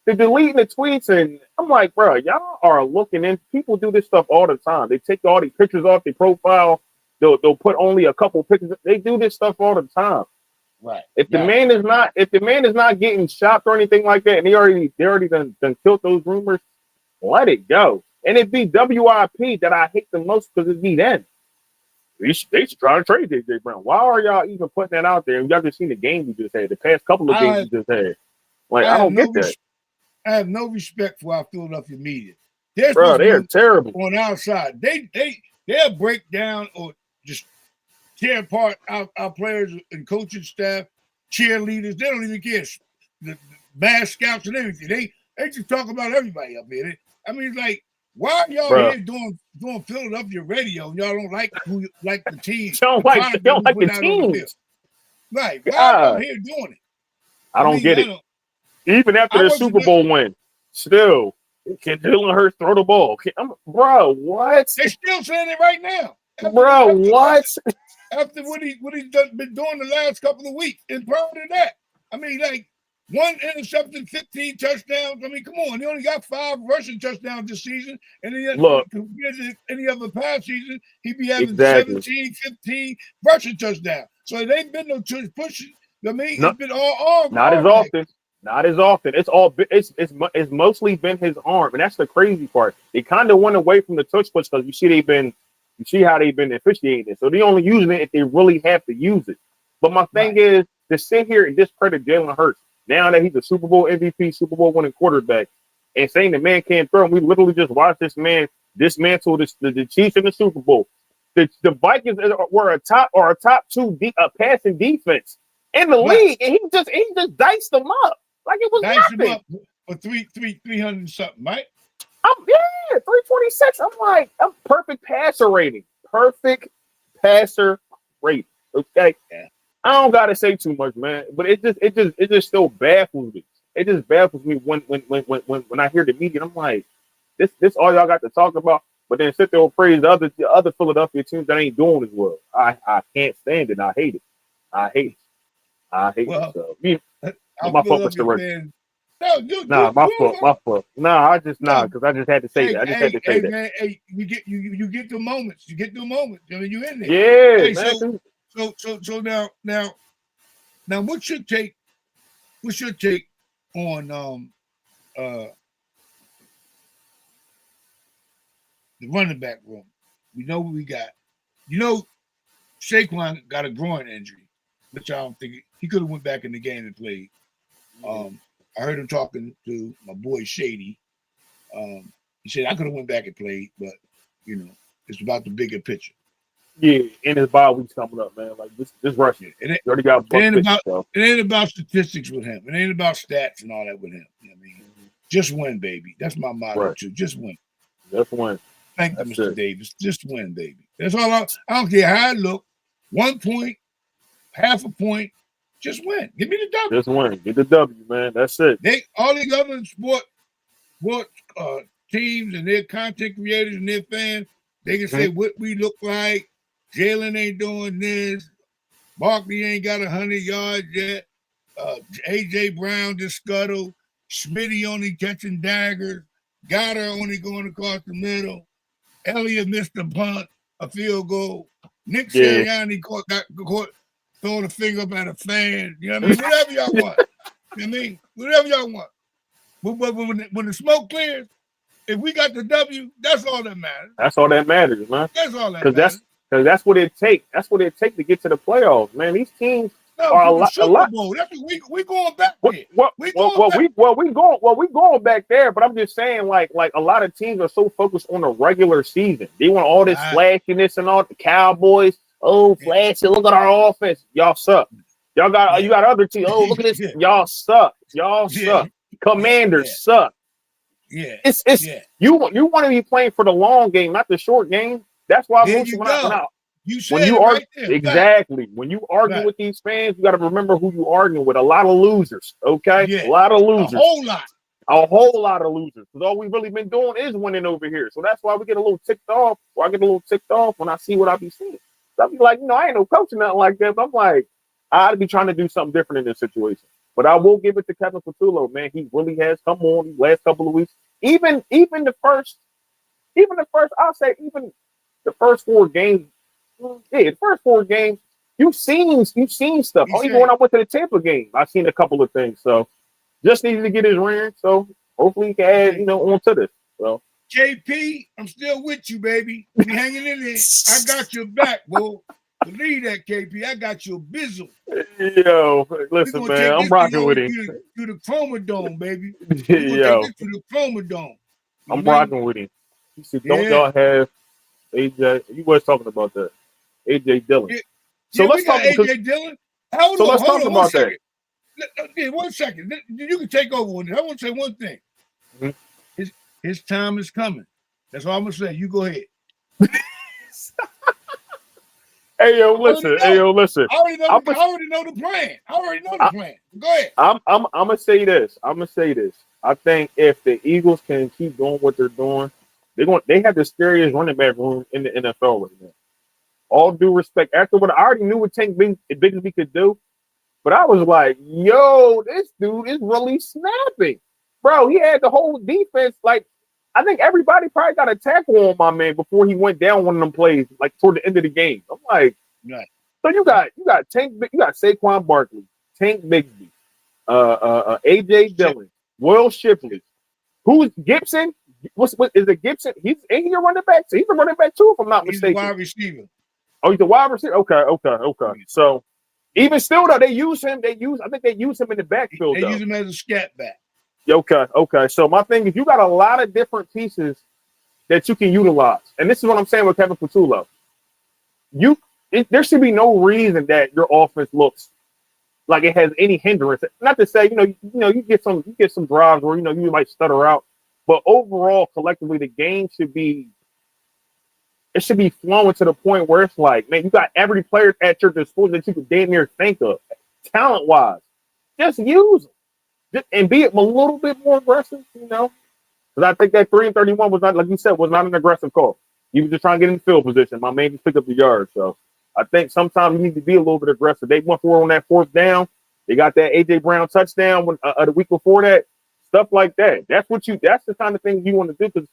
they're deleting the tweets, and I'm like, bro, y'all are looking in. People do this stuff all the time. They take all these pictures off their profile. They'll put only a couple pictures. They do this stuff all the time. Right. If the man is not getting shocked or anything like that, and they already done killed those rumors, let it go. And it be WIP that I hate the most, because it be them. They should try to trade JJ Brown. Why are y'all even putting that out there? And y'all just seen the game we just had, the past couple of games we just had. Like, I don't get that. I have no respect for our Philadelphia media. Bro, they are terrible. On our side, they'll break down or just tear apart our players and coaching staff, cheerleaders. They don't even care. The mass scouts and everything. They just talk about everybody up here. I mean, like, why are y'all here doing Philadelphia radio and y'all don't like the team? Don't like the teams. Right. Why are y'all here doing it? I don't get it. Even after the Super Bowl win, still, can Jalen Hurts throw the ball? Bro, what? They're still saying it right now. What? After what he's been doing the last couple of weeks, and prior to that, I mean, like, one interception, 15 touchdowns. I mean, come on, he only got 5 rushing touchdowns this season, and compared to any other past season, he'd be having 17, 15 rushing touchdowns. So it ain't been no pushing. I mean, it's been all arm. Not as often. Not as often. It's mostly been his arm, and that's the crazy part. They kind of went away from the touch push, because you see how they've been officiating it. So they only using it if they really have to use it. But my thing is to sit here and discredit Jalen Hurts now that he's a Super Bowl MVP, Super Bowl winning quarterback, and saying the man can't throw. And we literally just watched this man dismantle the Chiefs in the Super Bowl. The Vikings were a top 2 passing defense in the league, and he just diced them up. like it was Dice him nothing. up for 300 something, right? I'm 326. I'm like, I'm perfect passer rating. Perfect passer rating. Okay. Yeah. I don't gotta say too much, man. But it just still baffles me. It just baffles me when I hear the media. I'm like, this all y'all got to talk about. But then sit there and praise the other Philadelphia teams that ain't doing as well. I can't stand it. I hate it. I hate it. I hate it. Well, So I'll my fill fault, up Mr. your Reggie. fans. No, Nah, my fault, my fault. Nah, No, because I just had to say that. I just had to say that. man, hey, you get the moments. You get the moments. I mean, you in there. Yeah, Hey, man. so now, what's your take? What's your take on the running back room? We know what we got. You know, Saquon got a groin injury, which I don't think he could have went back in the game and played. I heard him talking to my boy Shady. He said I could have went back and played, but you know, it's about the bigger picture. Yeah, and his bye week's coming up, man. Like this rushing. It You already got ain't 50, about so. it ain't about statistics with him. It ain't about stats and all that with him. You know what I mean? Just win, baby. That's my motto Right. too. Just win. Just win. Thank you, Mr. Davis. Just win, baby. That's all. I don't care how I look. 1 point, half a point. Just win. Give me the W. Just win. Get the W, man. That's it. All these other sport teams and their content creators and their fans, they can say what we look like. Jalen ain't doing this. Barkley ain't got 100 yards yet. A.J. Brown just scuttled. Smitty only catching daggers. Goddard only going across the middle. Elliott missed a punt, a field goal. Nick Sirianni got caught throwing a finger up at a fan. You know what I mean? Whatever y'all want. You know what I mean? Whatever y'all want. But when the smoke clears, if we got the W, that's all that matters. That's all that matters, man. That's all that matters. Because that's what it takes. That's what it takes to get to the playoffs, man. These teams are a Super Bowl. That's what we going back there. We going back there. But I'm just saying, like a lot of teams are so focused on the regular season. They want all this flashiness and all the Cowboys. Oh, flashy! Look at our offense. Y'all suck. You got other teams. Oh, look at this. Y'all suck. Y'all suck. Commanders suck. Yeah, it's you want to be playing for the long game, not the short game. That's why when you argue with these fans, you got to remember who you arguing with. A lot of losers, okay? Yeah. A lot of losers. A whole lot of losers. Because all we've really been doing is winning over here. So that's why we get a little ticked off. Or I get a little ticked off when I see what I be seeing. So I be like, I ain't no coach or nothing like that. But I'm like, I'd be trying to do something different in this situation. But I will give it to Kevin Patullo, man. He really has come on these last couple of weeks. Even the first, I'll say even the first 4 games. Yeah, the first 4 games, you've seen stuff. Even when I went to the Tampa game, I've seen a couple of things. So just needed to get his ring. So hopefully he can add, on to this. So JP, I'm still with you, baby. We hanging in there. I got your back, bro. Believe that, KP. I got your bizzle. Yo, listen, man, I'm rocking with him. To the Chromodome, baby. Yo, take this to the Chromodome. I'm rocking with him. He said, don't y'all have AJ? You was talking about that. AJ Dillon. So let's talk about AJ Dillon. Hold on, 1 second. That. 1 second. You can take over on this. I want to say one thing. Mm-hmm. His time is coming. That's all I'm gonna say. You go ahead. Hey yo, listen. I already know the plan. Go ahead. I'm gonna say this. I think if the Eagles can keep doing what they're doing, they have the scariest running back room in the NFL right now. All due respect, after what I already knew what Tank Bigsby could do, but I was like, yo, this dude is really snapping. Bro, he had the whole defense. Like, I think everybody probably got a tackle on my man before he went down one of them plays, like toward the end of the game. I'm like, so you got Saquon Barkley, Tank Bigsby, AJ Dillon, Will Shipley. Who's Gibson? What is it Gibson? He's a running back. So he's a running back too, if I'm not mistaken. He's a wide receiver. Oh, he's a wide receiver. Okay. So even still though, they use him in the backfield. They use him as a scat back. Okay. So my thing is, you got a lot of different pieces that you can utilize, and this is what I'm saying with Kevin Patullo. There should be no reason that your offense looks like it has any hindrance. Not to say, you get some drives where you might stutter out, but overall, collectively, the game should be flowing to the point where it's like, man, you got every player at your disposal that you could damn near think of, talent wise. Just use them and be a little bit more aggressive, because I think that 3-31 was not, like you said, was not an aggressive call. You were just trying to get in the field position. My man just picked up the yard, so. I think sometimes you need to be a little bit aggressive. They went for it on that 4th down. They got that A.J. Brown touchdown the week before that. Stuff like that. That's the kind of thing you want to do, because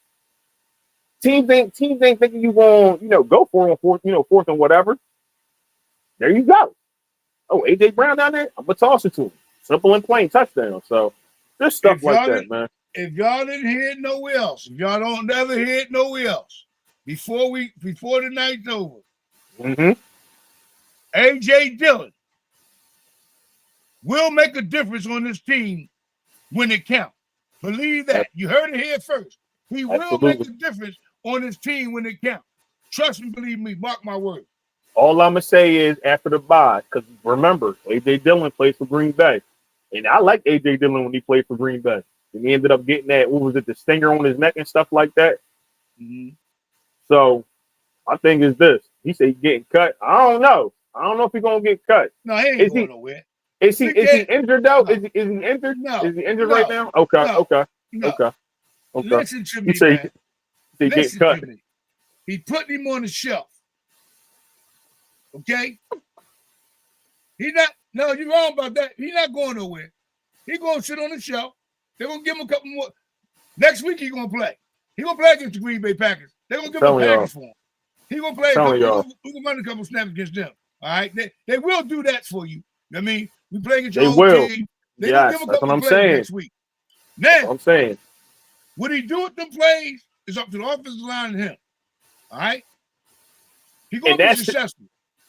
teams ain't thinking you going go for it on 4th and whatever. There you go. Oh, A.J. Brown down there. I'm gonna toss it to him. Simple and plain touchdown. So there's stuff like that, man. If y'all didn't hear it nowhere else, if y'all don't never hear it nowhere else, before the night's over. Mm-hmm. A.J. Dillon will make a difference on this team when it counts. Believe that. You heard it here first. He will make a difference on his team when it counts. Trust me, believe me, mark my word. All I'm going to say is after the bye, because remember, A.J. Dillon plays for Green Bay. And I like A.J. Dillon when he played for Green Bay. And he ended up getting that, the stinger on his neck and stuff like that. Mm-hmm. So my thing is this. He said he's getting cut. I don't know if he's gonna get cut. No, he ain't going nowhere. Is he injured though? No. Is he injured? No. Is he injured right now? Okay. No. Okay. No. Okay. Listen to me, man. He get cut. He put him on the shelf. Okay? You're wrong about that. He's not going nowhere. He's gonna sit on the shelf. They're gonna give him a couple more. Next week he's gonna play. He's gonna play against the Green Bay Packers. They're gonna give him a package for him. He's going to play we can run a couple snaps against them. All right? They will do that for you. I mean, we play against your own team. They will give a couple of plays next week. Now, I'm saying. What he do with them plays is up to the offensive line and him. All right? He's going to be successful.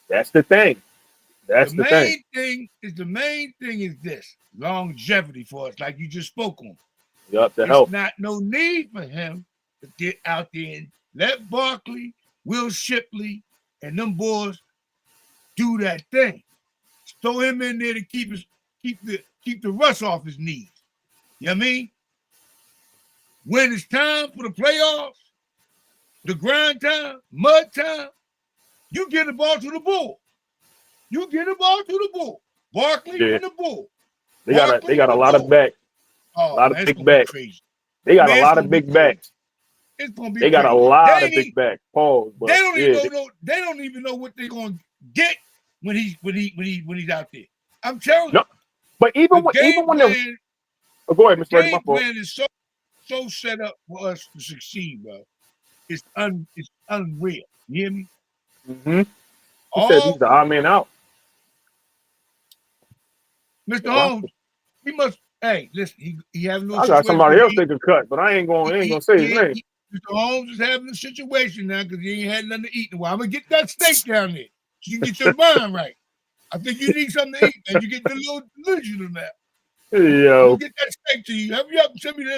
That's the thing. The main thing is this. Longevity for us, like you just spoke on. Yup, the help. help. Not no need for him to get out there and let Barkley, Will Shipley, and them boys do that thing. Throw him in there to keep the rust off his knees. You know what I mean? When it's time for the playoffs, the grind time, mud time, you get the ball to the bull. Barkley and the bull. They got a lot of backs. Oh, a lot of big backs. They got a lot of big backs. It's gonna be. They got a lot of big backs. Pause. They don't even know what they're gonna get when he's out there. I'm telling you. But even when the go ahead, Mr. Reggie. My fault. Plan is so set up for us to succeed, bro. It's unreal. You hear me? Mm-hmm. He said he's the odd man out. Mr. Holmes, he must. Hey, listen, he having no. I got somebody else they could cut, but I ain't gonna say his name. Mr. Holmes is having a situation now because he ain't had nothing to eat in a while. I'm gonna get that steak down there so you can get your mind right. I think you need something to eat, and you get the little delusional now. Yo, get that steak to you. Have you up? Send me the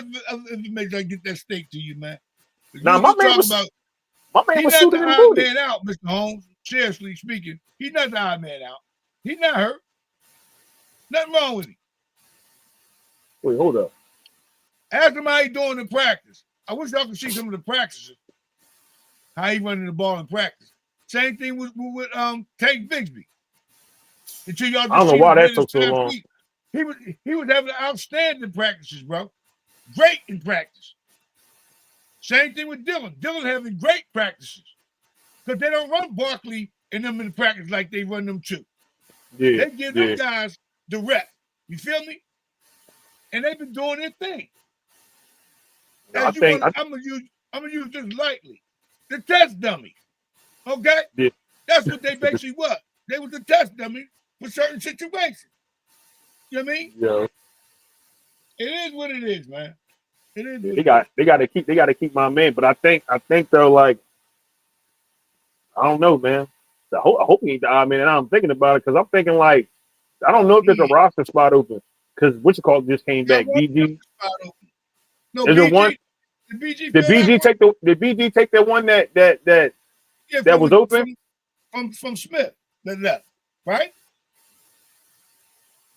information. I get that steak to you, man. Now my man was shooting and booty. Man out, Mr. Holmes. Seriously speaking, he's not the odd man out. He's not hurt. Nothing wrong with him. Wait, hold up. Ask him how he doing in practice. I wish y'all could see some of the practices. How he running the ball in practice. Same thing with Tank Bigsby. Until y'all I don't know why that took so long. He was having outstanding practices, bro. Great in practice. Same thing with Dillon. Dillon having great practices. Because they don't run Barkley and them in the practice like they run them too. Yeah, they give them guys the rep. You feel me? And they've been doing their thing. I'm gonna use this lightly. The test dummy. Okay? Yeah. That's what they basically were. They was the test dummy for certain situations. You know what I mean? Yeah. It is what it is, man. It is. They gotta keep my man. But I think though, like, I don't know, man. I hope he ain't the odd man. And I'm thinking about it because I'm thinking like, I don't know if there's a roster spot open because just came back. BG. No, is BG, there one? Did BG take the one that was open from Smith that left, right?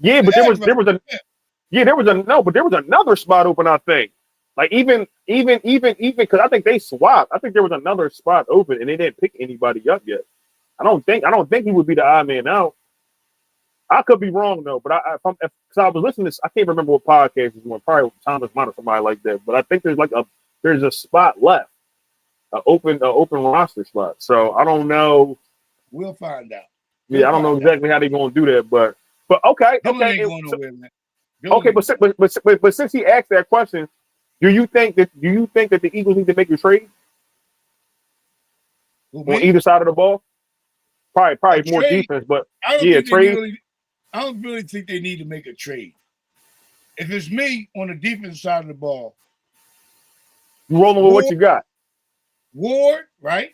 Yeah, but there was another spot open. I think, like even because I think they swapped. I think there was another spot open and they didn't pick anybody up yet. I don't think he would be the odd man out. I could be wrong though, but because I was listening to this, I can't remember what podcast it was on, probably Thomas Mott or somebody like that. But I think there's a spot left, an open roster spot. So I don't know. We'll find out. I don't know exactly how they're going to do that, but okay. Okay, but since he asked that question, do you think that the Eagles need to make a trade on either side of the ball? Probably more defense, but trade. I don't really think they need to make a trade. If it's me on the defense side of the ball, you rolling with what you got. Ward, right?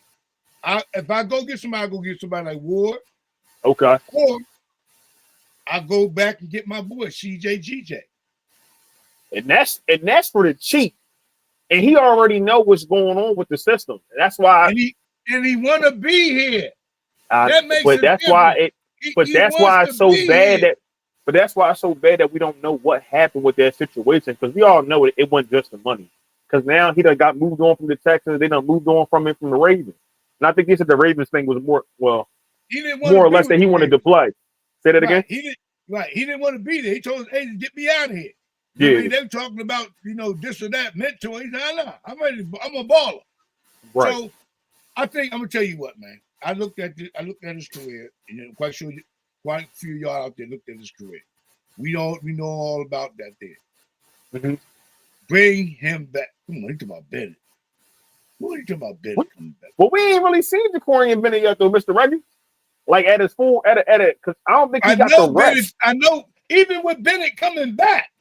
If I go get somebody, I go get somebody like Ward. Okay. Or I go back and get my boy CJ. And that's for the cheap. And he already know what's going on with the system. That's why and he want to be here. That makes but that's why it's so bad here. That's why it's so bad that we don't know what happened with that situation, because we all know it wasn't just the money. Because now he done got moved on from the Texans, they done moved on from the Ravens. And I think he said the Ravens thing was more or less that he wanted to play. Say that again. He didn't want to be there. He told his agent, "Get me out of here." Yeah. They were talking about this or that mentor. He said, "Nah, I'm ready. I'm a baller." Right. So I think I'm gonna tell you what, man. I looked at his career, and I'm quite sure quite a few of y'all out there looked at his career. We know all about that there. Mm-hmm. Bring him back. Come on, you talking about Bennett? What are you talking about Bennett coming back? Well, we ain't really seen Ja'Cory Bennett yet, though, Mr. Reggie. Like at his full because I don't think he got the rest. I know. Even with Bennett coming back,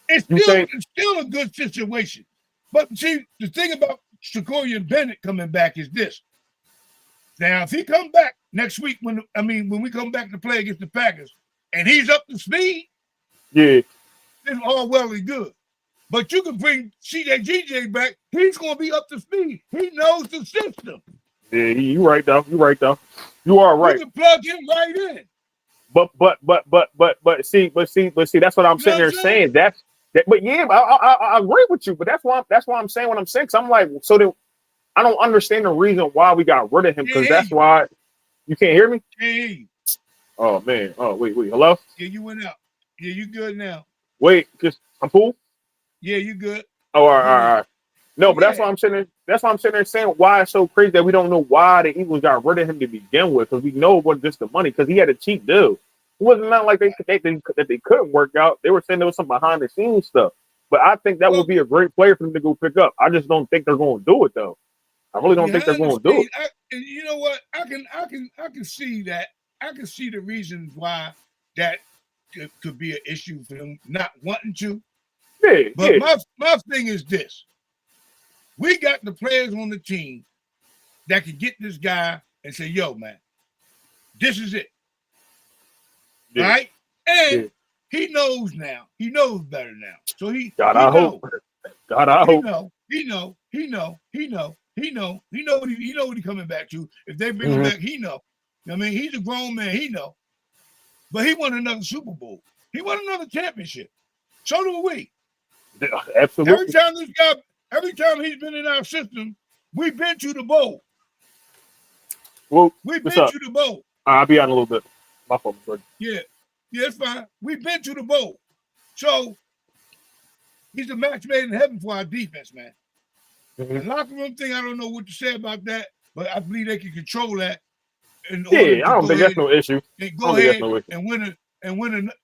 it's still a good situation. But see, the thing about Ja'Cory Bennett coming back is this. Now, if he come back next week, when we come back to play against the Packers, and he's up to speed, yeah, it's all well and good. But you can bring CJ back; he's going to be up to speed. He knows the system. Yeah, you right though. You are right. You can plug him right in. But see, that's what I'm sitting there saying. But yeah, I agree with you. But that's why I'm saying what I'm saying. Cause I'm like, so then I don't understand the reason why we got rid of him. Because that's why you can't hear me. Hey. Oh man. Oh wait. Hello. Yeah, you went out. Yeah, you good now. Wait, I'm cool. Yeah, you good. Oh, all right. No, but that's why I'm sitting there saying why it's so crazy that we don't know why the Eagles got rid of him to begin with, because we know it wasn't just the money, because he had a cheap deal. It wasn't not like that they couldn't work out. They were saying there was some behind the scenes stuff. But I think that would be a great player for them to go pick up. I just don't think they're going to do it though. I really don't think they're going to do it. You know what? I can see that. I can see the reasons why that could be an issue for them not wanting to. Yeah, but my thing is this. We got the players on the team that can get this guy and say, "Yo, man, this is it." Yeah. Right? And he knows now. He knows better now. So I hope. He know what he coming back to. If they bring him back, he know. I mean, he's a grown man. He know. But he won another Super Bowl. He won another championship. So do we. Absolutely. Every time he's been in our system, we've been to the bowl. Well, we've been to the bowl. I'll be out in a little bit. My fault, sorry. Yeah, it's fine. We've been to the bowl. So he's a match made in heaven for our defense, man. The locker room thing, I don't know what to say about that, but I believe they can control that. I don't think that's no issue. And go ahead and win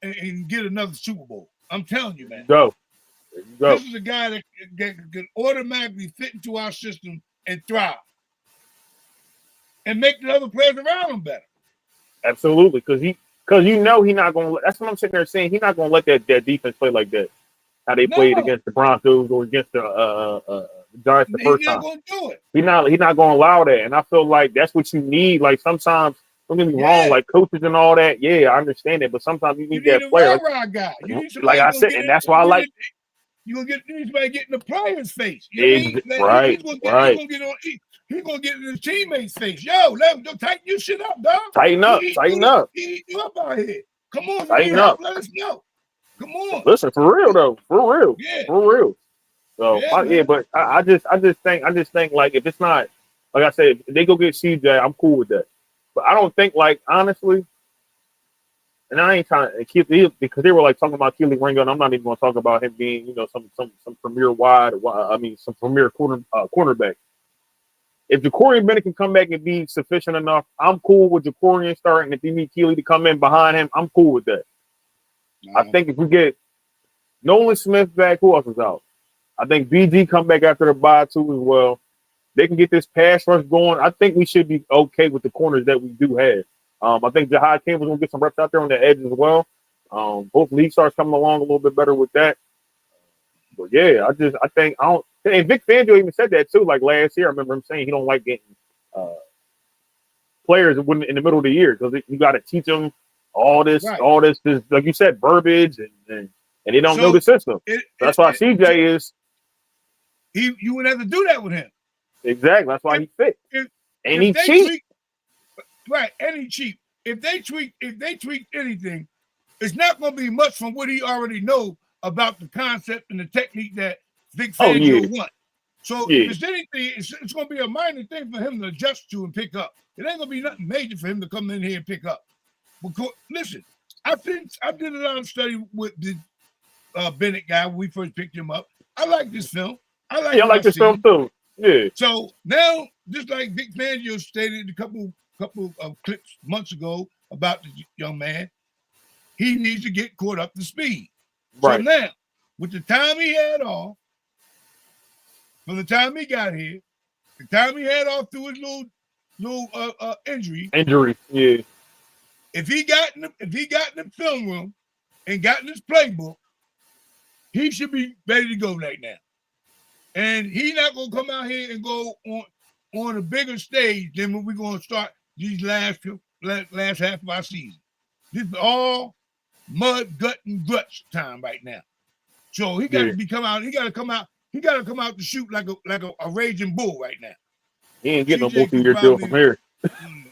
and get another Super Bowl. I'm telling you, man. Go. This is a guy that can automatically fit into our system and thrive. And make the other players around him better. Absolutely. Because he's not going to – that's what I'm sitting there saying. He's not going to let that defense play like that. How they played against the Broncos or against the Giants the first time. He's not going to do it. He's not going to allow that. And I feel like that's what you need. Like sometimes – don't get me wrong, like coaches and all that. Yeah, I understand it. But sometimes you need that player. Guy. Like I said, and that's why I like – you're going to get somebody getting the player's face. Right. He's going to get in his teammate's face. Yo, tighten your shit up, dog. Tighten up. He up out here. Come on, tighten up. let us know. Come on. Listen, for real though, for real, Yeah. for real. So Yeah, but I just think like if it's not, like I said, if they go get CJ, I'm cool with that. But I don't think, like, honestly, and I ain't trying to keep because they were like talking about Keely Ringo, and I'm not even going to talk about him being, you know, some premier some premier cornerback. If Ja'Cory Bennett can come back and be sufficient enough, I'm cool with Ja'Cory starting. If you need Keely to come in behind him, I'm cool with that. I think if we get Nolan Smith back, who else is out? I think BG come back after the bye too as well. They can get this pass rush going. I think we should be okay with the corners that we do have. I think Jahad Campbell's gonna get some reps out there on the edge as well. Hopefully he starts coming along a little bit better with that. But yeah, I think I don't. And Vic Fangio even said that too. Like last year, I remember him saying he don't like getting players in the middle of the year because you got to teach them all this, like you said, verbiage, and they don't know the system. That's why CJ is. You would have to do that with him. Exactly. That's why he fit. And he cheap. Right, and he cheap. If they tweak anything, it's not going to be much from what he already knows about the concept and the technique that Vic Fangio wants. So if it's anything, it's going to be a minor thing for him to adjust to and pick up. It ain't going to be nothing major for him to come in here and pick up. Because listen, I did a lot of study with the Bennett guy when we first picked him up. I like this film. I like this film too. Yeah. So now, just like Vic Fangio stated a couple of clips months ago about the young man, he needs to get caught up to speed. Right. So now, with the time he had off, from the time he got here, the time he had off through his little injury. Yeah. If he got in the film room and got in his playbook, he should be ready to go right now. And he's not gonna come out here and go on a bigger stage than when we're gonna start these last half of our season. This is all mud, gut, and guts time right now. So he got to come out. He got to come out. He got to come out to shoot like a raging bull right now. He ain't getting no multi-year deal from here.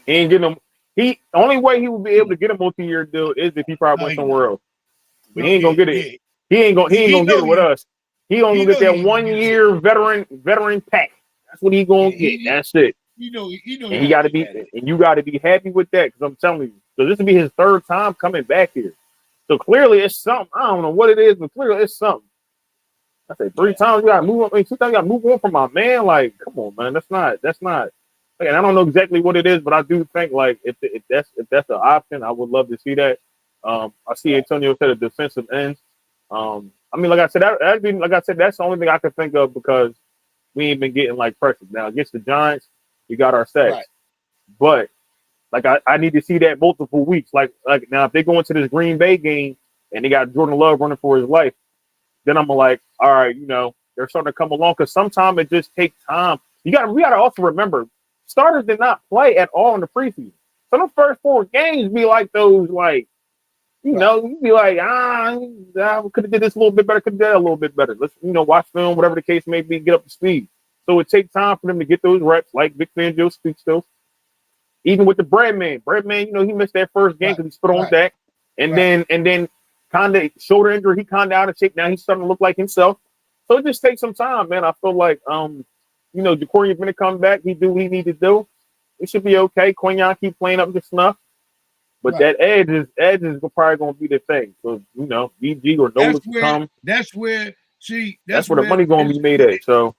He ain't getting no. The only way he will be able to get a multi-year deal is if he probably went somewhere else. But he ain't gonna get it. Yeah. He ain't gonna get it with us. He only get that 1 year veteran pack. That's what he gonna get. That's it. And he got to be, and you got to be happy with that because I'm telling you, so this will be his third time coming back here. So clearly it's something. I don't know what it is, but clearly it's something. I said 3 times you got to move on. 2 times you got to move on from my man. Like, come on, man. That's not. And I don't know exactly what it is, but I do think like if that's the option, I would love to see that. I see Antonio said a defensive end. I mean, like I said, that's the only thing I can think of because we ain't been getting like pressure. Now against the Giants, we got our sacks, but like I need to see that multiple weeks. Like now, if they go into this Green Bay game and they got Jordan Love running for his life, then I'm like, all right, you know, they're starting to come along because sometimes it just takes time. We got to also remember starters did not play at all in the preseason. So the first 4 games be like those like. You know, you'd be like, we could have did this a little bit better, could have done a little bit better. Let's, watch film, whatever the case may be, get up to speed. So it takes time for them to get those reps, like Vic Fangio speaks to. Even with the Breadman, he missed that first game because he spit on Dak. And then kind of shoulder injury, he kind of out of shape. Now he's starting to look like himself. So it just takes some time, man. I feel like, Ja'Cory Bennett come back, he do what he need to do. It should be okay. Quinyon keep playing up to snuff. But that edge is probably going to be the thing. So, BG or Nola come. That's where the money's going to be made at. So,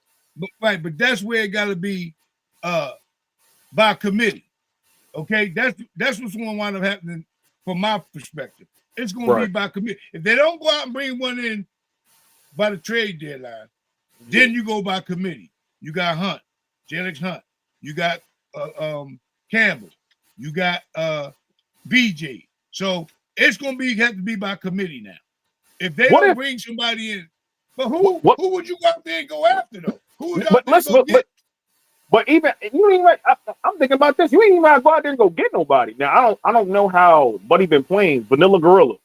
but that's where it got to be by committee. Okay, that's what's going to wind up happening from my perspective. It's going to be by committee. If they don't go out and bring one in by the trade deadline, then you go by committee. You got Hunt, Jalen Hunt. You got Campbell. You got BJ. So it's going to have to be by committee now. If they don't bring somebody in, but who would you go out there and go after though? Who would go get? But even you ain't like I'm thinking about this. You ain't even go out there and go get nobody. Now I don't know how Buddy been playing Vanilla Gorilla.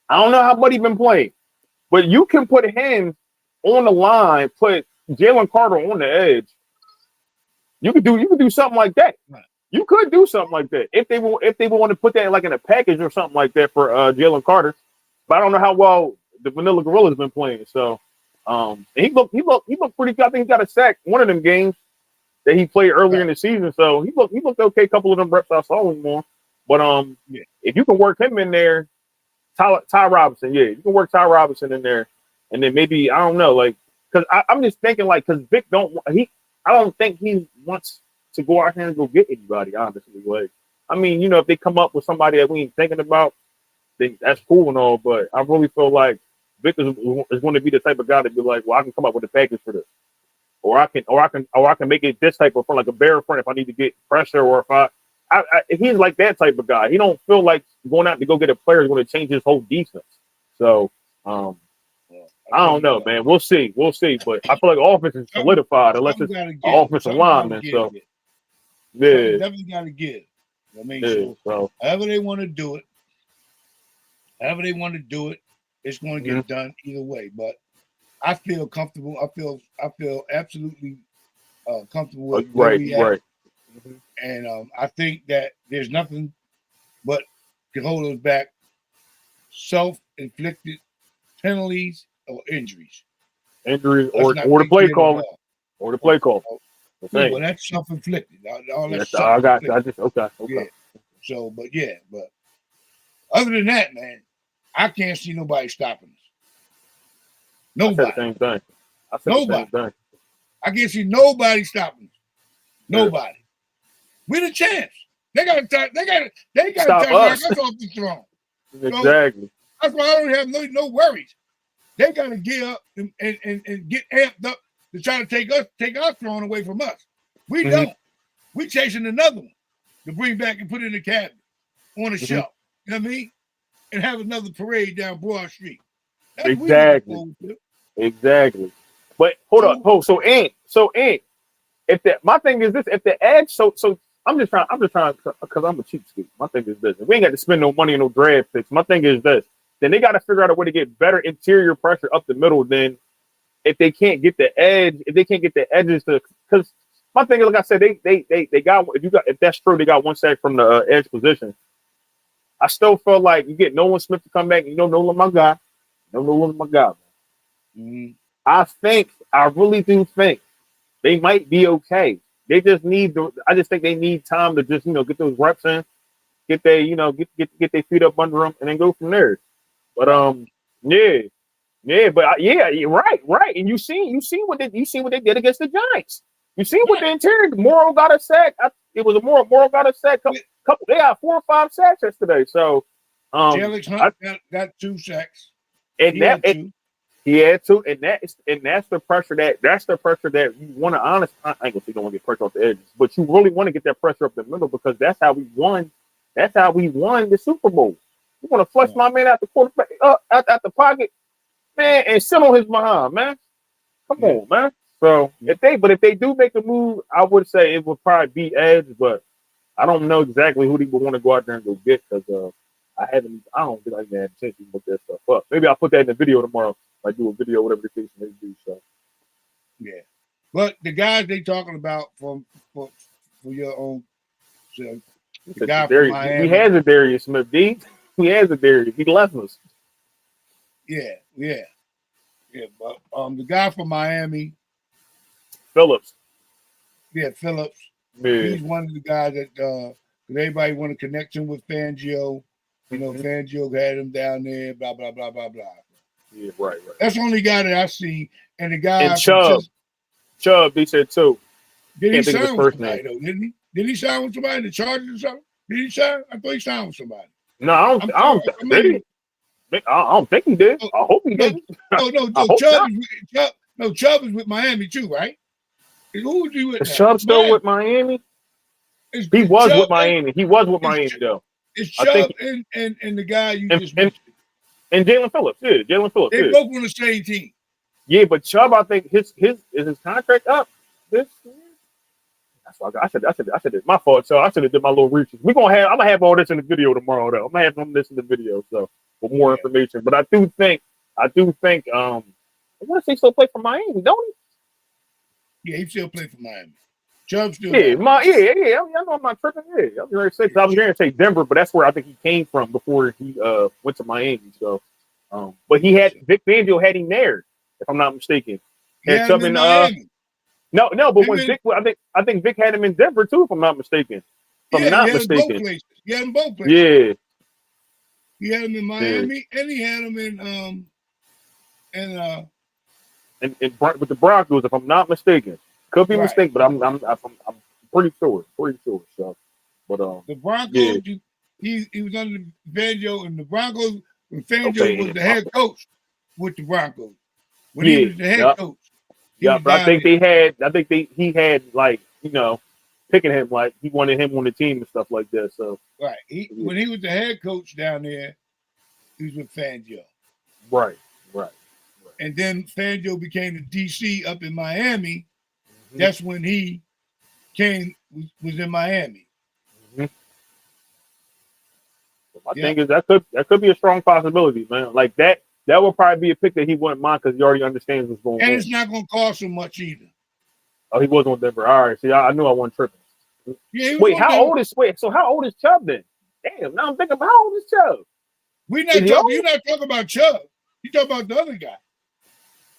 I don't know how Buddy been playing, but you can put him on the line, put Jalen Carter on the edge. You could do something like that. You could do something like that if they want to put that like in a package or something like that for Jalen Carter. But I don't know how well the Vanilla Gorilla's been playing. So, and he looked pretty good. I think he got a sack one of them games that he played earlier in the season. So he looked okay. A couple of them reps I saw him on. But if you can work him in there, Ty Robinson, yeah, you can work Ty Robinson in there, and then maybe I don't know, like, because I'm just thinking like because Vic I don't think he wants to go out here and go get anybody. Honestly, like, I mean, you know, if they come up with somebody that we ain't thinking about, then that's cool and all. But I really feel like Vic is going to be the type of guy to be like, well, I can come up with a package for this. Or I can make it this type of front, like a bear front if I need to get pressure, or if he's like that type of guy. He don't feel like going out to go get a player is going to change his whole defense. So I don't know, man. We'll see. But I feel like offense is solidified unless it's offensive lineman. So yeah, definitely got to give. I mean, so however they want to do it, it's going to get done either way. But I feel comfortable. I feel absolutely comfortable with where we at. And I think that there's nothing but can hold us back: self-inflicted penalties or injuries. Or the play call. Or the play call. Yeah, well, that's self-inflicted. All that's self-inflicted. I just okay. Yeah. So, but other than that, man, I can't see nobody stopping us. Nobody. I said the same thing. Nobody. I can't see nobody stopping us. Nobody. We're the champs. They got to knock us off the throne. Exactly. So that's why I don't have no worries. They got to gear up and get amped up to try to take our throne away from us. We don't. We chasing another one to bring back and put in the cabinet on a shelf. You know what I mean? And have another parade down Broad Street. That's Exactly. But hold up. So if my thing is this, if the edge, so I'm just trying because I'm a cheapskate. My thing is this: if we ain't got to spend no money on no draft picks, my thing is this. Then they got to figure out a way to get better interior pressure up the middle. Then if they can't get the edge, if they can't get the edges to, because my thing is, like I said, they got, if that's true, they got one sack from the edge position. I still feel like you get Nolan Smith to come back. You know, Nolan my guy. Man. I really do think they might be okay. They just I just think they need time to just, get those reps in, get their, get their feet up under them, and then go from there. But you're right. And you seen what they did against the Giants. You seen what the interior Morrow got a sack. It was a Morrow got a sack. They got 4 or 5 sacks yesterday. So Alex Hunt got 2 sacks. And he had 2, and that's the pressure that you want to I ain't gonna say you don't want to get pressure off the edges, but you really want to get that pressure up the middle because that's how we won. That's how we won the Super Bowl. You want to flush my man out the quarterback out the pocket, man, and sit on his behind, man. Come on, man. So if they do make a move, I would say it would probably be edge, but I don't know exactly who they would want to go out there and go get because I don't think I even had a chance to look that stuff up. Maybe I'll put that in the video tomorrow. I do a video, whatever the case may be. So yeah, but the guys they talking about for your own. So the guy from Miami, he has a Darius Smith. He has a Darius. He left us. Yeah. But the guy from Miami, Phillips. Yeah, Phillips. Yeah. He's one of the guys that everybody want to connect him with Fangio. You know, Fangio had him down there. Blah blah blah blah blah. Yeah, right. That's the only guy that I see. And the guy and Chubb, he said too. Did he sign with somebody though? Didn't he? Did he sign with somebody? The Chargers or something? Did he sign? I thought he signed with somebody. No, I don't think he did. I hope he did. No, Chubb is with Miami too, right? Who was he with? Is Chubb still with Miami? He was with Miami. He was with Miami though. It's Chubb and the guy you just mentioned. And Jalen Phillips. Yeah, Jalen Phillips. They both on the same team. Yeah, but Chubb, I think his contract up this year? That's why I said it's my fault. So I should have did my little research. I'm gonna have all this in the video tomorrow though. I'm gonna have some of this in the video so for more information. But I do think I want to say still play for Miami, don't he? Yeah, he still play for Miami. Chubb still Yeah, got yeah. I know I'm not tripping. Yeah, I was going to say, 'cause I was going to say Denver, but that's where I think he came from before he went to Miami. So, but he had Vic Fangio had him there, if I'm not mistaken. He Had had him Chubb in in Miami. no, but when Him Vic, I think Vic had him in Denver too, if I'm not mistaken. If I'm Yeah, he not had him both mistaken. places. He had him both places. Yeah, He had him in yeah. Miami, and he had him in And with the Broncos, if I'm not mistaken, could be right. mistaken, but I'm pretty sure, So, but The yeah, Broncos. He was under Fangio, and the Broncos. When Fangio okay, was yeah, the my head bad. coach with the Broncos. When he Yeah, was the head yeah, coach, he yeah. was But I down think there. he had like picking him like he wanted him on the team and stuff like that. So Right. yeah. When he was the head coach down there, he was with Fangio. Right. And then Fangio became the DC up in Miami. Mm-hmm. That's when he was in Miami. Mm-hmm. So my thing is that could be a strong possibility, man. Like that would probably be a pick that he wouldn't mind because he already understands what's going And on. it's not going to cost him much either. Oh, he wasn't with Denver. All right. See, I knew I wasn't tripping. Yeah, Wait, how old is Chubb then? Damn, now I'm thinking about how old is Chubb? You're not talking about Chubb. You talking about the other guy.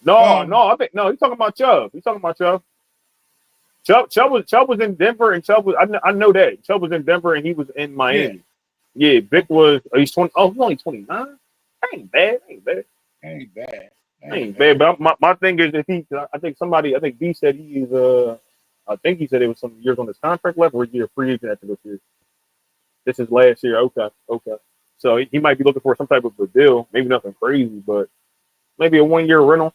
No, he's talking about Chubb. Chubb was in Denver, and Chubb was I know that Chubb was in Denver, and he was in Miami. Yeah, Vic was. He's 20. Oh, he's only 29. Ain't bad. Ain't bad. But my thing is, I think B said he's I think he said it was some years on his contract left, or he's a free agent after this year. This is last year. Okay. So he might be looking for some type of a deal. Maybe nothing crazy, but maybe a 1 year rental.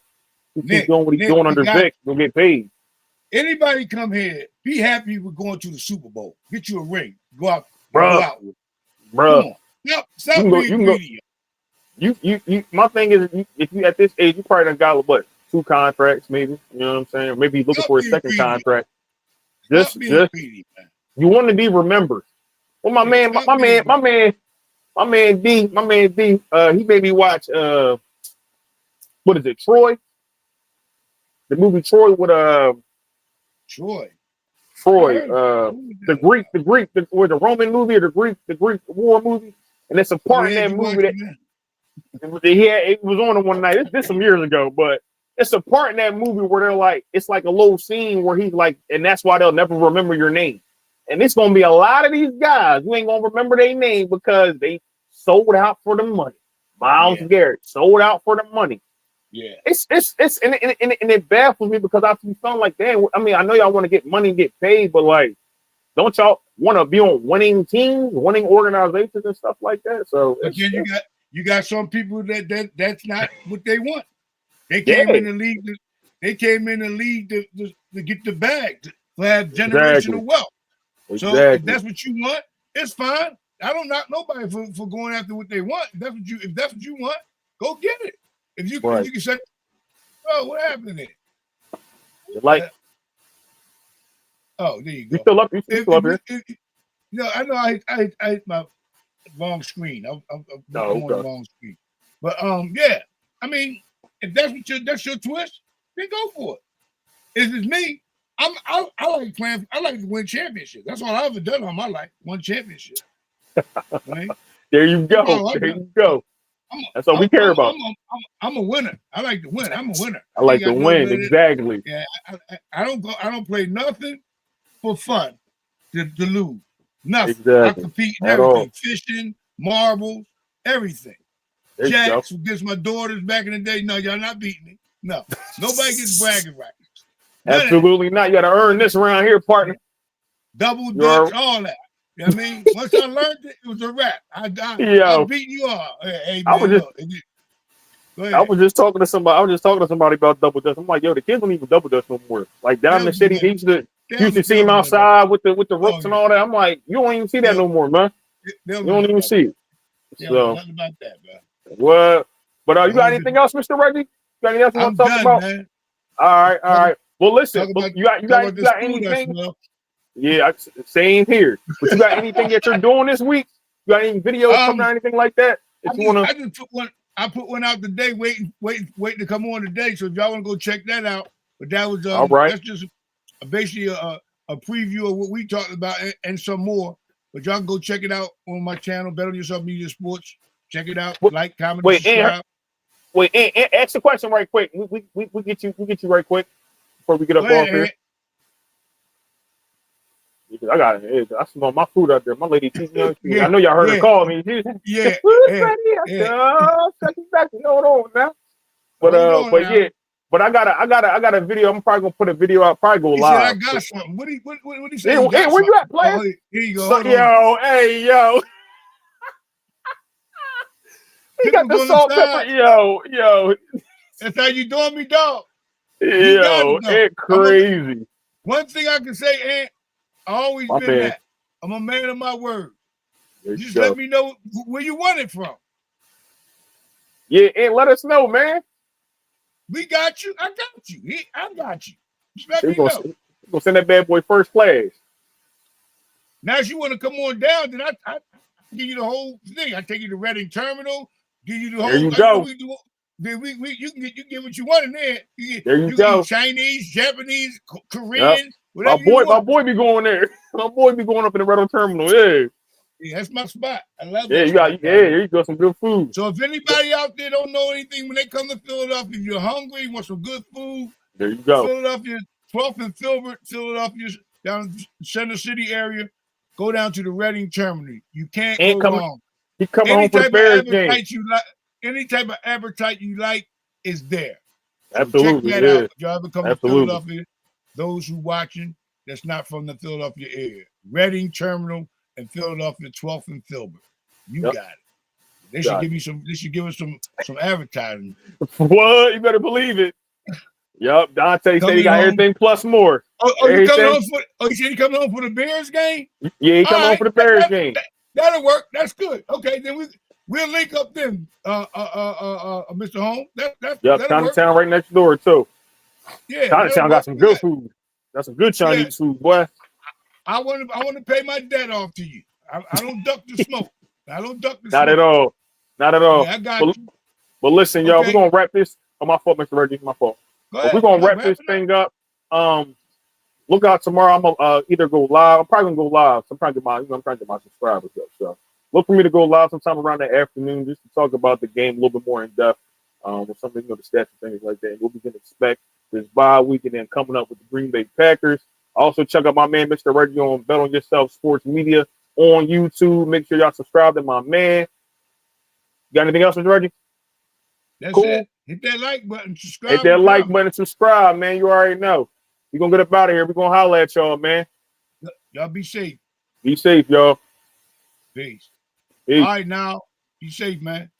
He's doing what he's doing under Vic. He'll get paid. Anybody come here, be happy with going to the Super Bowl. Get you a ring. Go out. Bruh. Go out with it. Bro, Stop being greedy. You. My thing is, if you at this age, you probably done got what 2 contracts, maybe. You know what I'm saying? Or maybe looking for a second contract. Just greedy, man. You want to be remembered. Well, my man D. He made me watch. What is it? Troy. The movie Troy with Troy. The Roman movie or the Greek war movie, and it's a part in that movie it was on one night. This some years ago, but it's a part in that movie where they're like, it's like a little scene where he's like, and that's why they'll never remember your name. And it's gonna be a lot of these guys who ain't gonna remember their name because they sold out for the money. Miles Garrett sold out for the money. Yeah, it's and it baffles me because I feel like, damn. I mean, I know y'all want to get money and get paid, but like, don't y'all want to be on winning teams, winning organizations, and stuff like that? So again, you got some people that's not what they want. They came in the league. They came in the league to get the bag, to have generational wealth. So if that's what you want, it's fine. I don't knock nobody for going after what they want. If that's what you want, go get it. If you can say, "Oh, what happened there?" Like, oh, there you go. You still up? You still up here? I know. I hit my wrong screen. I'm on the wrong screen. But yeah. I mean, if that's your twist, then go for it. If it's me, I like playing. I like to win championships. That's all I've ever done all my life. Won championship. Right? There you go. That's all we care about. I'm a winner. I like to win. I'm a winner. I like to win. Exactly. Yeah. I don't play nothing for fun to lose. Nothing. Exactly. I compete in everything. Fishing, marbles, everything. Jacks against my daughters back in the day. No, y'all not beating me. No. Nobody gets bragging rights. Absolutely not. You got to earn this around here, partner. Double dutch, all that. You know what I mean? Once I learned it, it was a wrap. I beating you all. Hey, man, I was just talking to somebody about double dutch. I'm like, yo, the kids don't even double dutch no more. Like down in the city, they used to see him outside with the ropes and all that. I'm like, you don't even see that no more, man. You don't even see it. So nothing about that, man. What? But you got anything else, Mr. Reggie? You got anything else you want to talk about? Man. All right. Well, listen, you got anything? Yeah, same here. But you got anything that you're doing this week? You got any videos coming or anything like that? I just put one. I put one out today, waiting to come on today. So if y'all want to go check that out, but that was all right. That's just basically a a preview of what we talked about and some more. But y'all can go check it out on my channel, Bet on Yourself Media Sports. Check it out. Like, comment, subscribe. And ask the question right quick. We get you right quick before we get up off here. Because I got it. I smell my food out there. My lady, I know y'all heard her call me. Yeah. Hold on now. But I got a video. I'm probably gonna put a video out. Probably go live. I got something. What he say? Hey, where you at, player? Oh, here you go. So, yo. He got the salt pepper. Yo. That's how you doing me, dog. Yo, it's crazy. One thing I can say, Ant, I always been that. I'm a man of my word. Just let me know where you want it from. Yeah, and let us know, man. We got you. I got you. I got you. Just let me know. We're gonna send that bad boy first class. Now, if you want to come on down, then I give you the whole thing. I take you to Reading Terminal. Give you the whole. There you go. Then you get what you want in there. There you go. Eat Chinese, Japanese, Korean, whatever. My boy be going there. My boy be going up in the Reading Terminal. Yeah, that's my spot. I love that. There you go, some good food. So if anybody out there don't know anything when they come to Philadelphia, if you're hungry, want some good food, there you go. Philadelphia, 12th and Filbert, Philadelphia, down in the Center City area, go down to the Reading Terminal. You can't go wrong. He coming home for the Bears game. Any type of appetite you like is there. So absolutely, check that out. If y'all ever come to Philadelphia, those who watching that's not from the Philadelphia area, Reading Terminal and Philadelphia 12th and Filbert. You got it. They should give me some. They should give us some advertising. What? You better believe it. Yup. Dante said he got everything plus more. You coming home for? Oh, you said he coming home for the Bears game? Yeah, he coming home for the Bears game. That'll work. That's good. Okay, then we'll link up then, Mr. Holmes. That'll Chinatown right next door too. Yeah, Chinatown got some good food. That's some good Chinese food, boy. I want to pay my debt off to you. I don't duck the smoke. I don't duck the smoke. Not at all. Not at all. Yeah, I got you. But listen, y'all, we're gonna wrap this. Oh, my fault, Mr. Reggie. My fault. But we're gonna wrap this thing up. Look out tomorrow. I'm gonna either go live. I'm probably gonna go live. So I'm trying to get my subscribers up. So look for me to go live sometime around the afternoon just to talk about the game a little bit more in depth. With some of the stats and things like that. And what we can expect this bye week and then coming up with the Green Bay Packers. Also check out my man, Mr. Reggie, on Bet on Yourself Sports Media on YouTube. Make sure y'all subscribe to my man. Got anything else, Mr. Reggie? That's it. Hit that like button, subscribe. Hit that like button, subscribe, man. You already know. We're going to get up out of here. We're going to holler at y'all, man. Y'all be safe. Be safe, y'all. Peace. All right, now. Be safe, man.